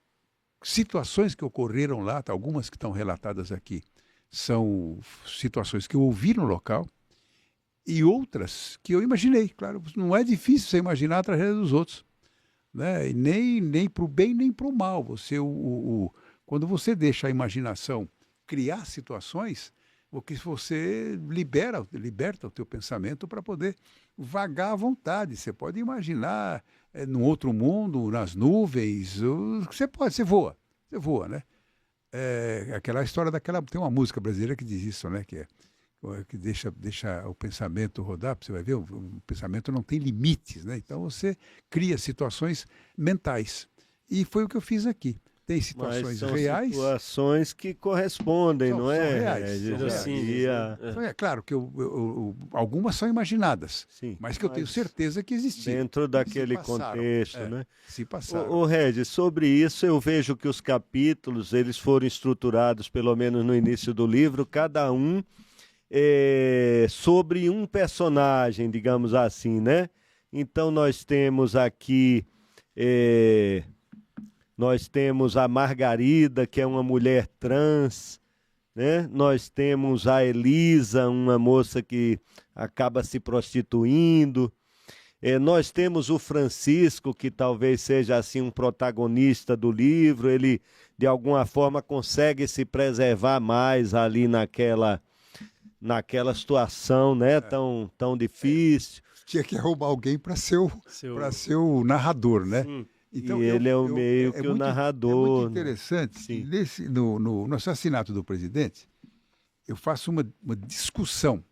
situações que ocorreram lá, algumas que estão relatadas aqui, são situações que eu ouvi no local, e outras que eu imaginei. Claro, não é difícil você imaginar a tragédia dos outros, né? E nem para o bem nem para o mal. Quando você deixa a imaginação criar situações, você liberta o teu pensamento para poder vagar à vontade. Você pode imaginar num outro mundo, nas nuvens, você voa, né? Aquela história tem uma música brasileira que diz isso, né? Que deixa o pensamento rodar, você vai ver, o pensamento não tem limites, né? Então você cria situações mentais. E foi o que eu fiz aqui. Tem situações reais. Situações que correspondem, não é? São reais. É claro que algumas são imaginadas, sim, mas que eu tenho certeza que existiam. Dentro daquele contexto, né? Se passaram. O Regis, sobre isso eu vejo que os capítulos, eles foram estruturados, pelo menos no início do livro, cada um sobre um personagem, digamos assim, né? Então nós temos aqui a Margarida, que é uma mulher trans, né? Nós temos a Elisa, uma moça que acaba se prostituindo. Nós temos o Francisco, que talvez seja assim um protagonista do livro. Ele de alguma forma consegue se preservar mais ali naquela situação, né? Tão difícil. tinha que arrumar alguém para ser o narrador, né? Sim. Então, e ele é o meio que o narrador. É muito interessante. No assassinato do presidente, eu faço uma discussão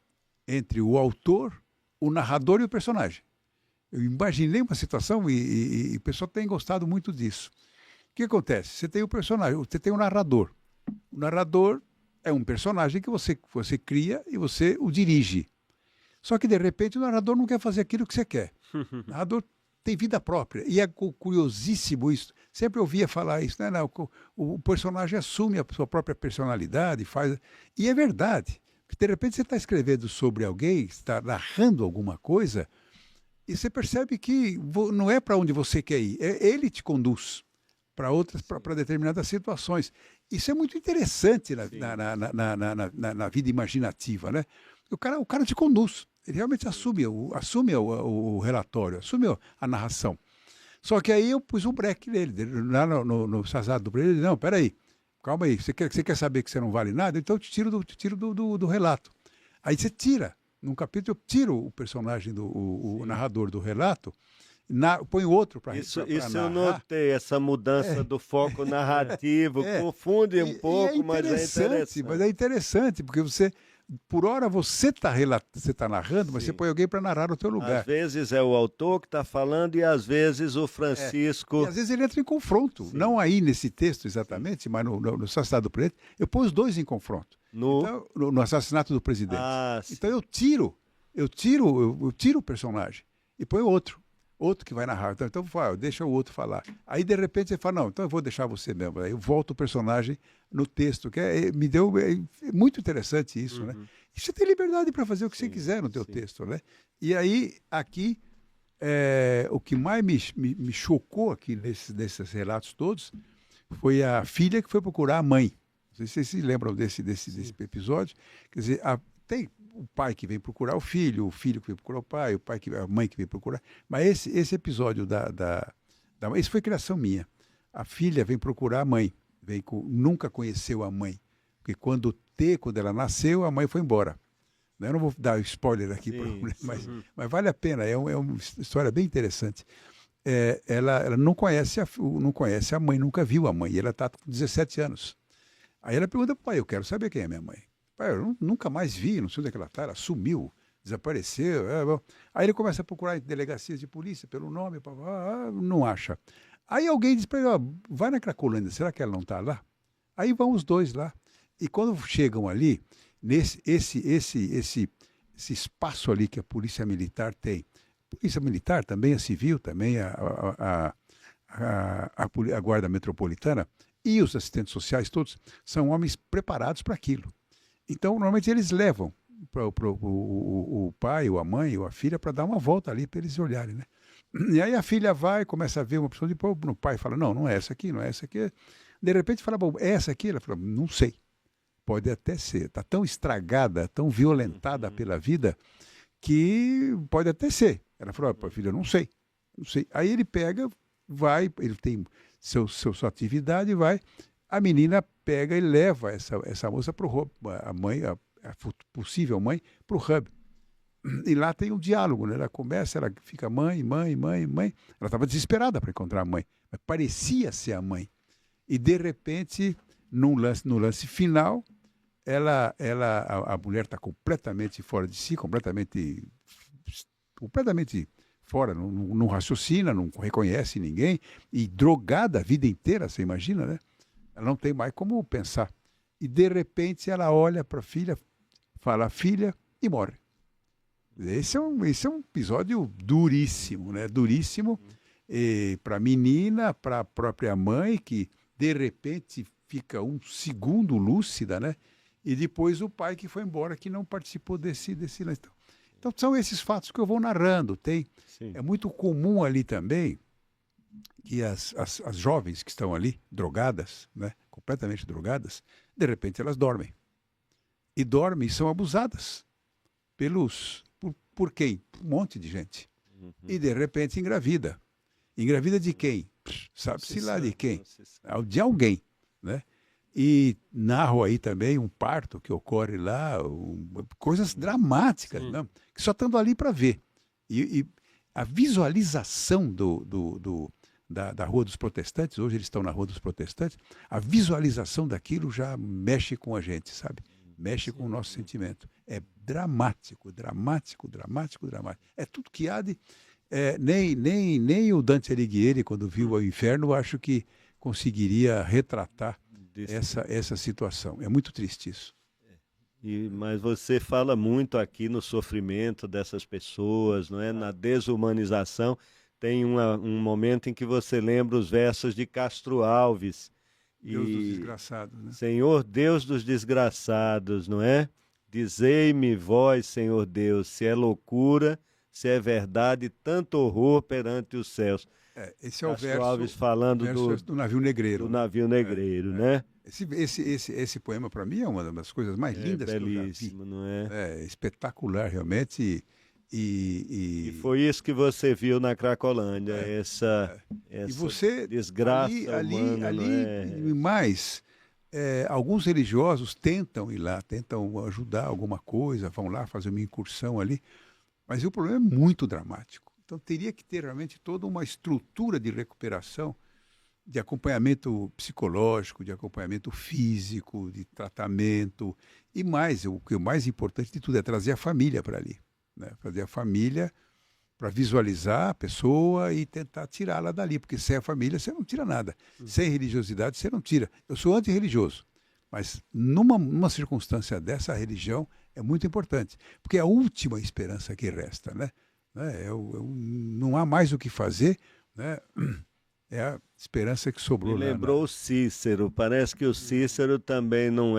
entre o autor, o narrador e o personagem. Eu imaginei uma situação e o pessoal tem gostado muito disso. O que acontece? Você tem o personagem, você tem o narrador. O narrador é um personagem que você cria e você o dirige. Só que, de repente, o narrador não quer fazer aquilo que você quer. O narrador tem vida própria. E é curiosíssimo isso. Sempre ouvia falar isso, né? Não, o personagem assume a sua própria personalidade, faz. E é verdade. Porque, de repente, você está escrevendo sobre alguém, está narrando alguma coisa, e você percebe que não é para onde você quer ir, ele te conduz para determinadas situações. Isso é muito interessante na vida imaginativa, né? O cara te conduz. Ele realmente assume o relatório, assume a narração. Só que aí eu pus um break nele, lá no assassinado do presidente. Não, peraí, calma aí, você quer saber que você não vale nada? Então eu te tiro do relato. Aí você tira, num capítulo eu tiro o personagem, o narrador do relato, põe outro para narrar. Isso eu notei, essa mudança do foco narrativo, confunde um pouco, mas é interessante. Mas é interessante, porque por hora você está narrando, mas você põe alguém para narrar no teu lugar. Às vezes é o autor que está falando e às vezes o Francisco... E às vezes ele entra em confronto. Sim. Não aí nesse texto exatamente, mas no assassinato do presidente. Eu pus os dois em confronto. Então, no assassinato do presidente. Então eu tiro o personagem e põe outro que vai narrar. Então deixa o outro falar. Aí de repente você fala, não, então eu vou deixar você mesmo. Aí eu volto o personagem no texto, que me deu muito interessante isso, né? E você tem liberdade para fazer o que você quiser no teu texto, né? E aí aqui o que mais me chocou aqui nesses relatos todos foi a filha que foi procurar a mãe. Não sei se vocês se lembram desse episódio. Quer dizer, tem o pai que vem procurar o filho que vem procurar o pai a mãe que vem procurar. Mas esse episódio isso foi criação minha. A filha vem procurar a mãe, nunca conheceu a mãe, porque quando ela nasceu, a mãe foi embora. Eu não vou dar spoiler aqui, mas vale a pena, é uma história bem interessante. Ela não conhece a mãe, nunca viu a mãe, e ela está com 17 anos. Aí ela pergunta para o pai, eu quero saber quem é minha mãe. Pai, eu nunca mais vi, não sei onde é que ela está, ela sumiu, desapareceu. Aí ele começa a procurar em delegacias de polícia pelo nome, não acha. Aí alguém diz para ele, vai na Cracolândia, será que ela não está lá? Aí vão os dois lá. E quando chegam ali, esse espaço ali que a polícia militar tem, polícia militar também, a civil, também a guarda metropolitana e os assistentes sociais todos, são homens preparados para aquilo. Então, normalmente eles levam o pai, ou a mãe, ou a filha para dar uma volta ali, para eles olharem, né? E aí a filha vai, começa a ver uma pessoa, depois o pai fala, não é essa aqui, não é essa aqui. De repente fala, bom, é essa aqui? Ela fala, não sei. Pode até ser. Está tão estragada, tão violentada pela vida, que pode até ser. Ela falou, filha, não sei. Aí ele pega, vai, ele tem sua atividade, vai. A menina pega e leva essa moça para o hub, a mãe, a possível mãe, para o hub. E lá tem um diálogo, né? Ela fica mãe. Ela estava desesperada para encontrar a mãe, mas parecia ser a mãe. E, de repente, no lance final, a mulher está completamente fora de si, completamente fora, não raciocina, não reconhece ninguém, e drogada a vida inteira, você imagina, né? Ela não tem mais como pensar. E, de repente, ela olha para a filha, fala filha e morre. Esse é um episódio duríssimo, né? Duríssimo para a menina, para a própria mãe, que, de repente, fica um segundo lúcida, né? E depois o pai que foi embora, que não participou desse lance. Então, são esses fatos que eu vou narrando. É muito comum ali também que as jovens que estão ali, drogadas, né, completamente drogadas, de repente elas dormem. E dormem e são abusadas por quem? Um monte de gente. E de repente engravida. Engravida de quem? Sabe-se lá de quem? De alguém, né? E narro aí também um parto que ocorre lá, coisas dramáticas, né? Que só estando ali para ver. E a visualização da Rua dos Protestantes, hoje eles estão na Rua dos Protestantes, a visualização daquilo já mexe com a gente, sabe? Mexe com o nosso sentimento. É dramático, dramático, dramático, dramático. É tudo que há de... nem o Dante Alighieri, quando viu o inferno, acho que conseguiria retratar essa situação. É muito triste isso. Mas você fala muito aqui no sofrimento dessas pessoas, não é? Na desumanização. Tem um momento em que você lembra os versos de Castro Alves. Deus dos desgraçados, né? Senhor Deus dos desgraçados, não é? Dizei-me vós, Senhor Deus, se é loucura, se é verdade, tanto horror perante os céus. Esse é o Castro Alves falando do navio negreiro. Do navio negreiro, né? Esse poema, para mim, é uma das coisas mais lindas que eu já vi. Não é? É espetacular, realmente. E foi isso que você viu na Cracolândia, essa e você, desgraça humana, e mais, alguns religiosos tentam ir lá, tentam ajudar alguma coisa, vão lá fazer uma incursão ali, mas o problema é muito dramático. Então teria que ter realmente toda uma estrutura de recuperação, de acompanhamento psicológico, de acompanhamento físico, de tratamento, e mais, o que é o mais importante de tudo é trazer a família para ali. Né? Fazer a família para visualizar a pessoa e tentar tirá-la dali, porque sem a família você não tira nada. Sem religiosidade você não tira. Eu sou antirreligioso, mas numa circunstância dessa, a religião é muito importante, porque é a última esperança que resta, né? Não há mais o que fazer, né? É a esperança que sobrou. Me lembrou o Cícero, parece que o Cícero também não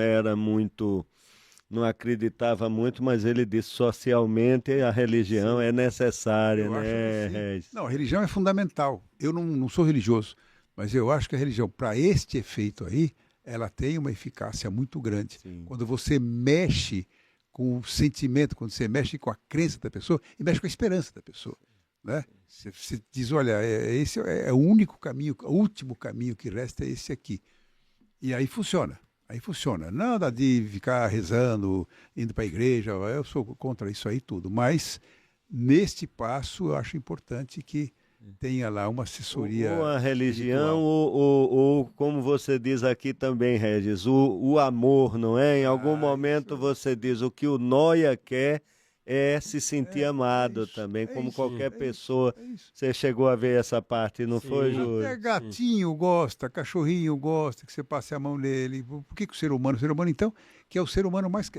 acreditava muito, mas ele disse socialmente a religião é necessária, né, Regis? Não, a religião é fundamental. Eu não sou religioso, mas eu acho que a religião, para este efeito aí, ela tem uma eficácia muito grande. Sim. Quando você mexe com o sentimento, quando você mexe com a crença da pessoa e mexe com a esperança da pessoa, né? Você diz, olha, esse é o único caminho, o último caminho que resta é esse aqui. E aí funciona. Aí funciona. Nada de ficar rezando, indo para a igreja, eu sou contra isso aí tudo. Mas, neste passo, eu acho importante que tenha lá uma assessoria. Ou a religião, ou como você diz aqui também, Regis, o amor, não é? Em algum momento você diz o que o Noia quer é se sentir amado também, como qualquer pessoa. Você chegou a ver essa parte, não foi, Júlio? Até gatinho gosta, cachorrinho gosta, que você passe a mão nele. Por que o ser humano, então, que é o ser humano mais,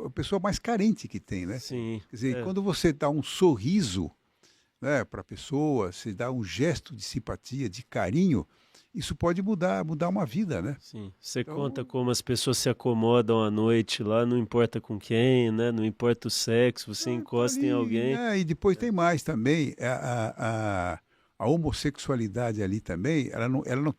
a pessoa mais carente que tem, né? Sim. Quer dizer, quando você dá um sorriso, né, para a pessoa, se dá um gesto de simpatia, de carinho, isso pode mudar uma vida, né? Sim. Você conta como as pessoas se acomodam à noite lá, não importa com quem, né? Não importa o sexo, você encosta em alguém. E depois tem mais também, a homossexualidade ali também, ela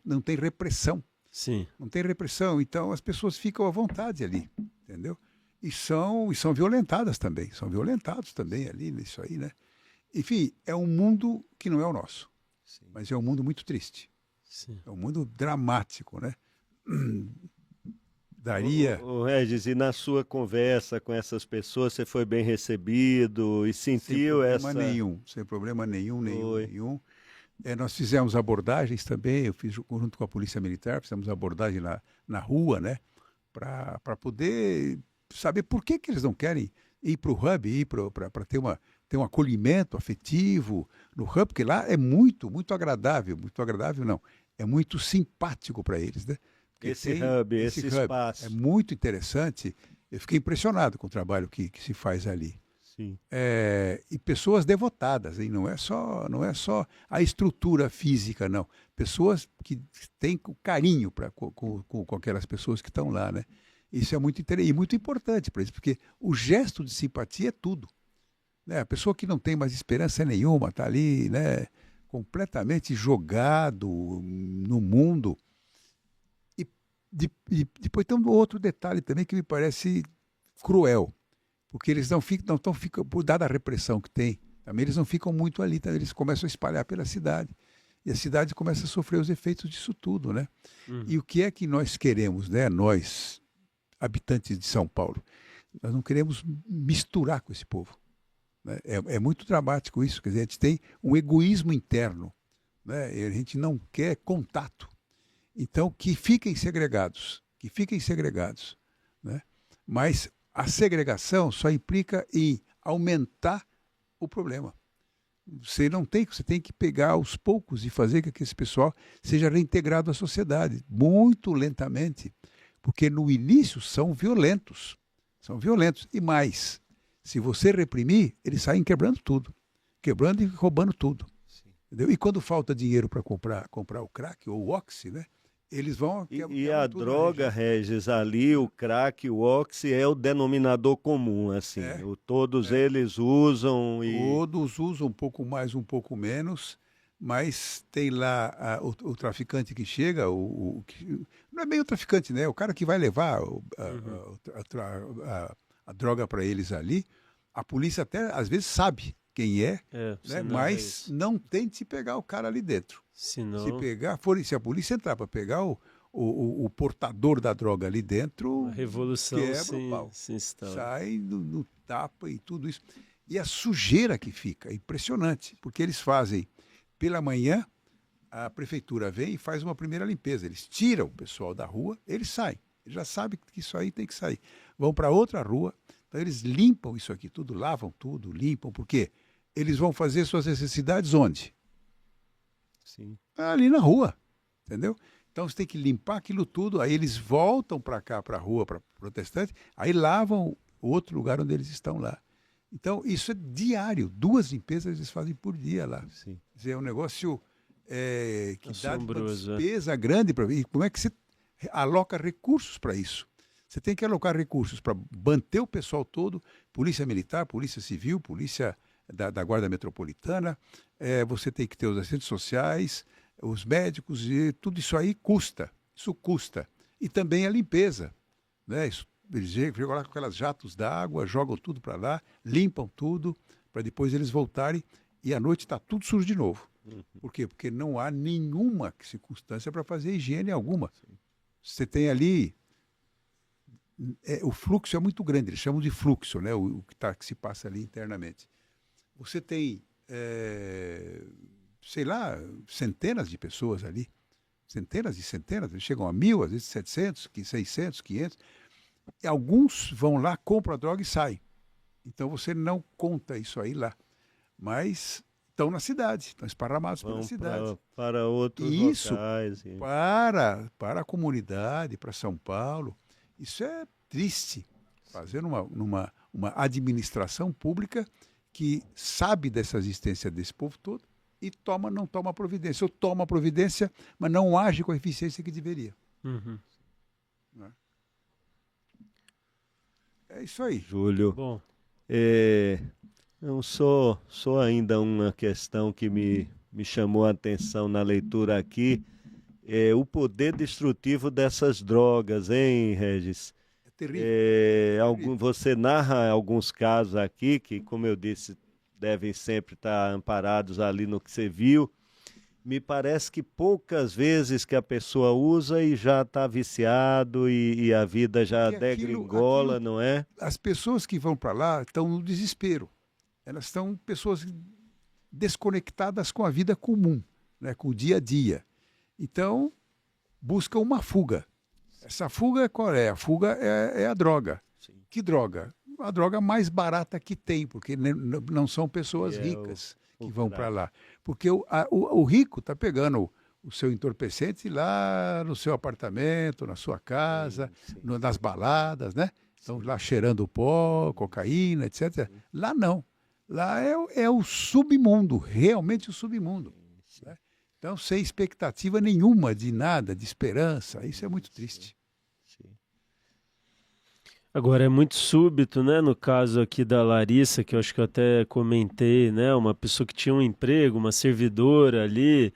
não tem repressão. Sim. Não tem repressão, então as pessoas ficam à vontade ali, entendeu? E são violentadas também, são violentados também ali nisso aí, né? Enfim, é um mundo que não é o nosso, mas é um mundo muito triste. Sim. É um mundo dramático, né? Daria... Ô, Regis, e na sua conversa com essas pessoas, você foi bem recebido e sentiu Sem problema nenhum. Nós fizemos abordagens também, eu fiz junto com a Polícia Militar, fizemos abordagem na rua, né? Para poder saber por que eles não querem ir para o hub, para ter um acolhimento afetivo no hub, porque lá é muito agradável, não, é muito simpático para eles, né? Porque esse espaço. É muito interessante, eu fiquei impressionado com o trabalho que se faz ali. Sim. E pessoas devotadas, hein? Não é só a estrutura física, não. Pessoas que têm carinho com aquelas pessoas que estão lá, né? Isso é muito interessante e muito importante para eles, porque o gesto de simpatia é tudo. Né? A pessoa que não tem mais esperança nenhuma, está ali, né, completamente jogado no mundo. E depois tem um outro detalhe também que me parece cruel, porque eles não ficam, por dada a repressão que tem, também eles não ficam muito ali, tá? Eles começam a espalhar pela cidade. E a cidade começa a sofrer os efeitos disso tudo, né? E o que é que nós queremos, né? Nós, habitantes de São Paulo, nós não queremos misturar com esse povo. né? É muito dramático isso, quer dizer, a gente tem um egoísmo interno, né? A gente não quer contato. Então, que fiquem segregados, né? Mas a segregação só implica em aumentar o problema. Você tem que pegar aos poucos e fazer com que esse pessoal seja reintegrado à sociedade, muito lentamente, porque no início são violentos, e mais, se você reprimir, eles saem quebrando tudo, quebrando e roubando tudo. Entendeu? E quando falta dinheiro para comprar o crack ou o oxi, né? Eles vão... E a droga, Regis, ali, o crack, o oxi, é o denominador comum, assim. Todos eles usam e... Todos usam um pouco mais, um pouco menos, mas tem lá o traficante que chega, não é bem o traficante, né? O cara que vai levar a droga para eles ali. A polícia até, às vezes, sabe quem é, né? Mas não tente pegar o cara ali dentro. Se a polícia entrar para pegar o portador da droga ali dentro, a revolução quebra o pau. Sai no tapa e tudo isso. E a sujeira que fica, é impressionante, porque eles fazem, pela manhã, a prefeitura vem e faz uma primeira limpeza. Eles tiram o pessoal da rua, eles saem. Eles já sabem que isso aí tem que sair. Vão para outra rua, então eles limpam isso aqui tudo, lavam tudo, limpam, porque eles vão fazer suas necessidades onde? Sim. Ali na rua, entendeu? Então você tem que limpar aquilo tudo, aí eles voltam para cá, para a rua, para protestante, aí lavam o outro lugar onde eles estão lá. Então isso é diário, 2 limpezas eles fazem por dia lá. Sim. Quer dizer, é um negócio que dá uma assombroso, despesa grande para... E como é que você aloca recursos para isso? Você tem que alocar recursos para manter o pessoal todo, polícia militar, polícia civil, polícia da Guarda Metropolitana, você tem que ter os assistentes sociais, os médicos, e tudo isso aí custa. Isso custa. E também a limpeza, né? Eles chegam lá com aquelas jatos d'água, jogam tudo para lá, limpam tudo, para depois eles voltarem e à noite está tudo sujo de novo. Por quê? Porque não há nenhuma circunstância para fazer higiene alguma. Você tem ali... o fluxo é muito grande, eles chamam de fluxo, né? O que se passa ali internamente. Você tem, sei lá, centenas de pessoas ali, centenas, eles chegam a 1.000, às vezes 700, 600, 500. E alguns vão lá, compram a droga e saem. Então você não conta isso aí lá. Mas estão na cidade, estão esparramados pela cidade. Para outros locais. Isso, para a comunidade, para São Paulo, isso é triste. Fazer uma administração pública que sabe dessa existência desse povo todo e não toma providência. Ou toma providência, mas não age com a eficiência que deveria. Uhum. É isso aí. Júlio, Bom. Não só ainda uma questão que me chamou a atenção na leitura aqui, o poder destrutivo dessas drogas, hein, Regis? É terrível. Você narra alguns casos aqui que, como eu disse, devem sempre estar amparados ali no que você viu. Me parece que poucas vezes que a pessoa usa e já está viciado e a vida já degringola, não é? As pessoas que vão para lá estão no desespero. Elas são pessoas desconectadas com a vida comum, né, com o dia a dia. Então, buscam uma fuga. Essa fuga qual é? A fuga é a droga. Sim. Que droga? A droga mais barata que tem, porque não são pessoas ricas que vão para lá. Porque o rico está pegando o seu entorpecente lá no seu apartamento, na sua casa, nas baladas, né? Estão lá cheirando pó, cocaína, etc. Lá não. Lá é o submundo, realmente o submundo. Né? Então, sem expectativa nenhuma de nada, de esperança, isso é muito triste. Agora, é muito súbito, né? No caso aqui da Larissa, que eu acho que eu até comentei, né? Uma pessoa que tinha um emprego, uma servidora ali,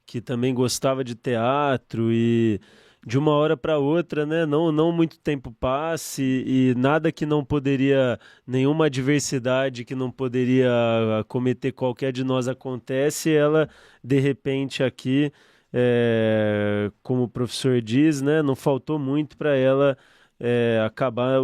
que também gostava de teatro e de uma hora para outra, né? Não muito tempo passe e nada que não poderia, nenhuma adversidade que não poderia cometer qualquer de nós acontece, ela, de repente, aqui, como o professor diz, né? Não faltou muito para ela acabar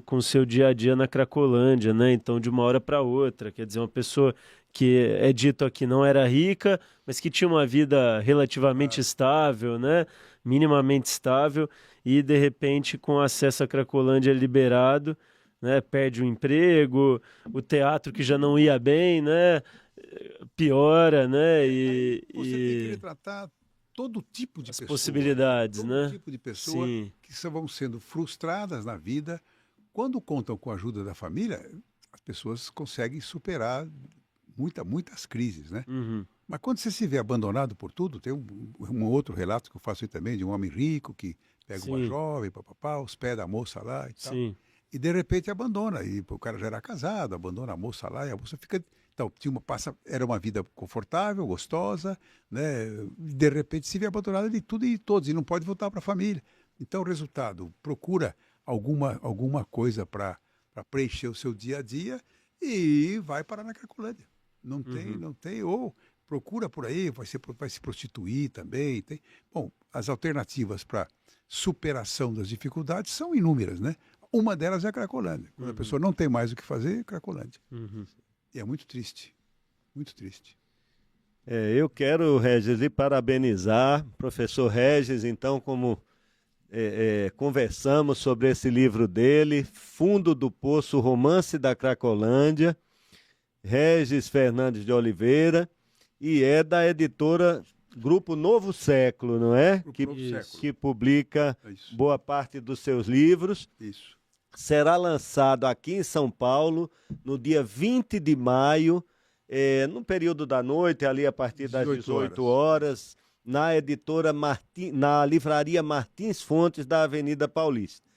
com o seu dia a dia na Cracolândia, né? Então, de uma hora para outra, quer dizer, uma pessoa que é dito aqui não era rica, mas que tinha uma vida relativamente estável, né? Minimamente estável, e de repente, com acesso à Cracolândia liberado, né? Perde o emprego, o teatro que já não ia bem, né? Piora, né? Você tem que retratar todo tipo de as pessoa, possibilidades, todo né? tipo de pessoa Sim. que vão sendo frustradas na vida. Quando contam com a ajuda da família, as pessoas conseguem superar muitas crises, né? Uhum. Mas quando você se vê abandonado por tudo, tem um outro relato que eu faço aí também, de um homem rico que pega uma Sim. jovem, papapá, hospeda a moça lá e tal. Sim. E de repente abandona. E o cara já era casado, abandona a moça lá e a moça fica. Então, era uma vida confortável, gostosa, né? E de repente se vê abandonada de tudo e todos, e não pode voltar para a família. Então, o resultado, procura alguma coisa para preencher o seu dia a dia e vai parar na Cracolândia. Não tem, ou procura por aí, vai se prostituir também. Bom, as alternativas para superação das dificuldades são inúmeras, né? Uma delas é a Cracolândia. Quando a pessoa não tem mais o que fazer, Cracolândia. E é muito triste, muito triste. Eu quero, Regis, lhe parabenizar, professor Regis, então, como conversamos sobre esse livro dele, Fundo do Poço, Romance da Cracolândia, Regis Fernandes de Oliveira, e é da editora Grupo Novo Século, não é? Grupo Novo Século. Que publica boa parte dos seus livros. Isso. Será lançado aqui em São Paulo no dia 20 de maio, no período da noite, ali a partir das 18 horas, na na livraria Martins Fontes, da Avenida Paulista.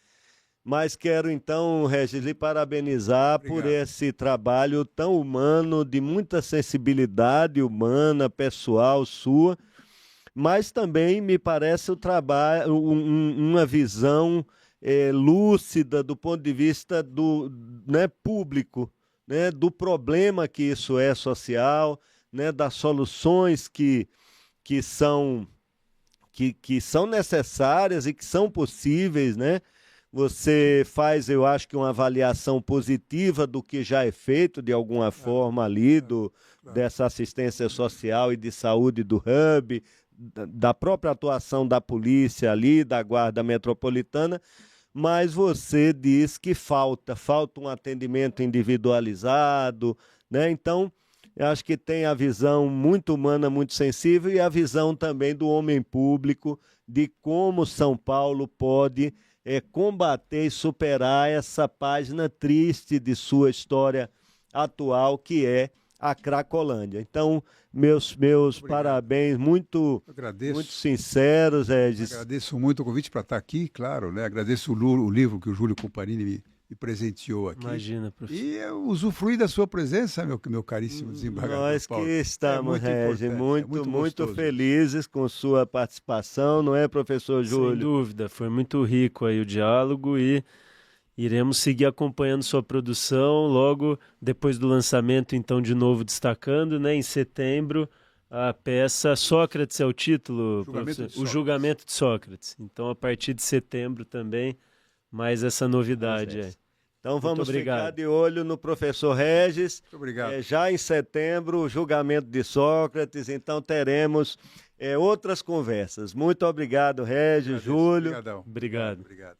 Mas quero então, Regis, lhe parabenizar por esse trabalho tão humano, de muita sensibilidade humana, pessoal sua, mas também me parece uma visão lúcida do ponto de vista público, né, do problema que isso é social, né, das soluções que são necessárias e que são possíveis, né? Você faz, eu acho que uma avaliação positiva do que já é feito de alguma forma ali, dessa assistência social e de saúde do Hub, da própria atuação da polícia ali, da Guarda Metropolitana, mas você diz que falta um atendimento individualizado, né? Então, eu acho que tem a visão muito humana, muito sensível, e a visão também do homem público de como São Paulo pode combater e superar essa página triste de sua história atual, que é a Cracolândia. Então, meus parabéns muito sinceros, Regis. Agradeço muito o convite para estar aqui, claro, né? Agradeço o livro que o Júlio Comparini me presenteou aqui. Imagina, professor. E eu usufruí da sua presença, meu caríssimo desembargador Nós Paulo. que estamos, Regis, muito felizes com sua participação, não é, professor Júlio? Sem dúvida, foi muito rico aí o diálogo, e iremos seguir acompanhando sua produção logo depois do lançamento, então, de novo destacando, né, em setembro, a peça Sócrates é o título, professor? O Julgamento de Sócrates. Então, a partir de setembro também, mais essa novidade. Então vamos ficar de olho no professor Regis. Muito obrigado. Já em setembro, o julgamento de Sócrates, então teremos outras conversas. Muito obrigado, Regis, Júlio. Obrigadão. Obrigado. Obrigado.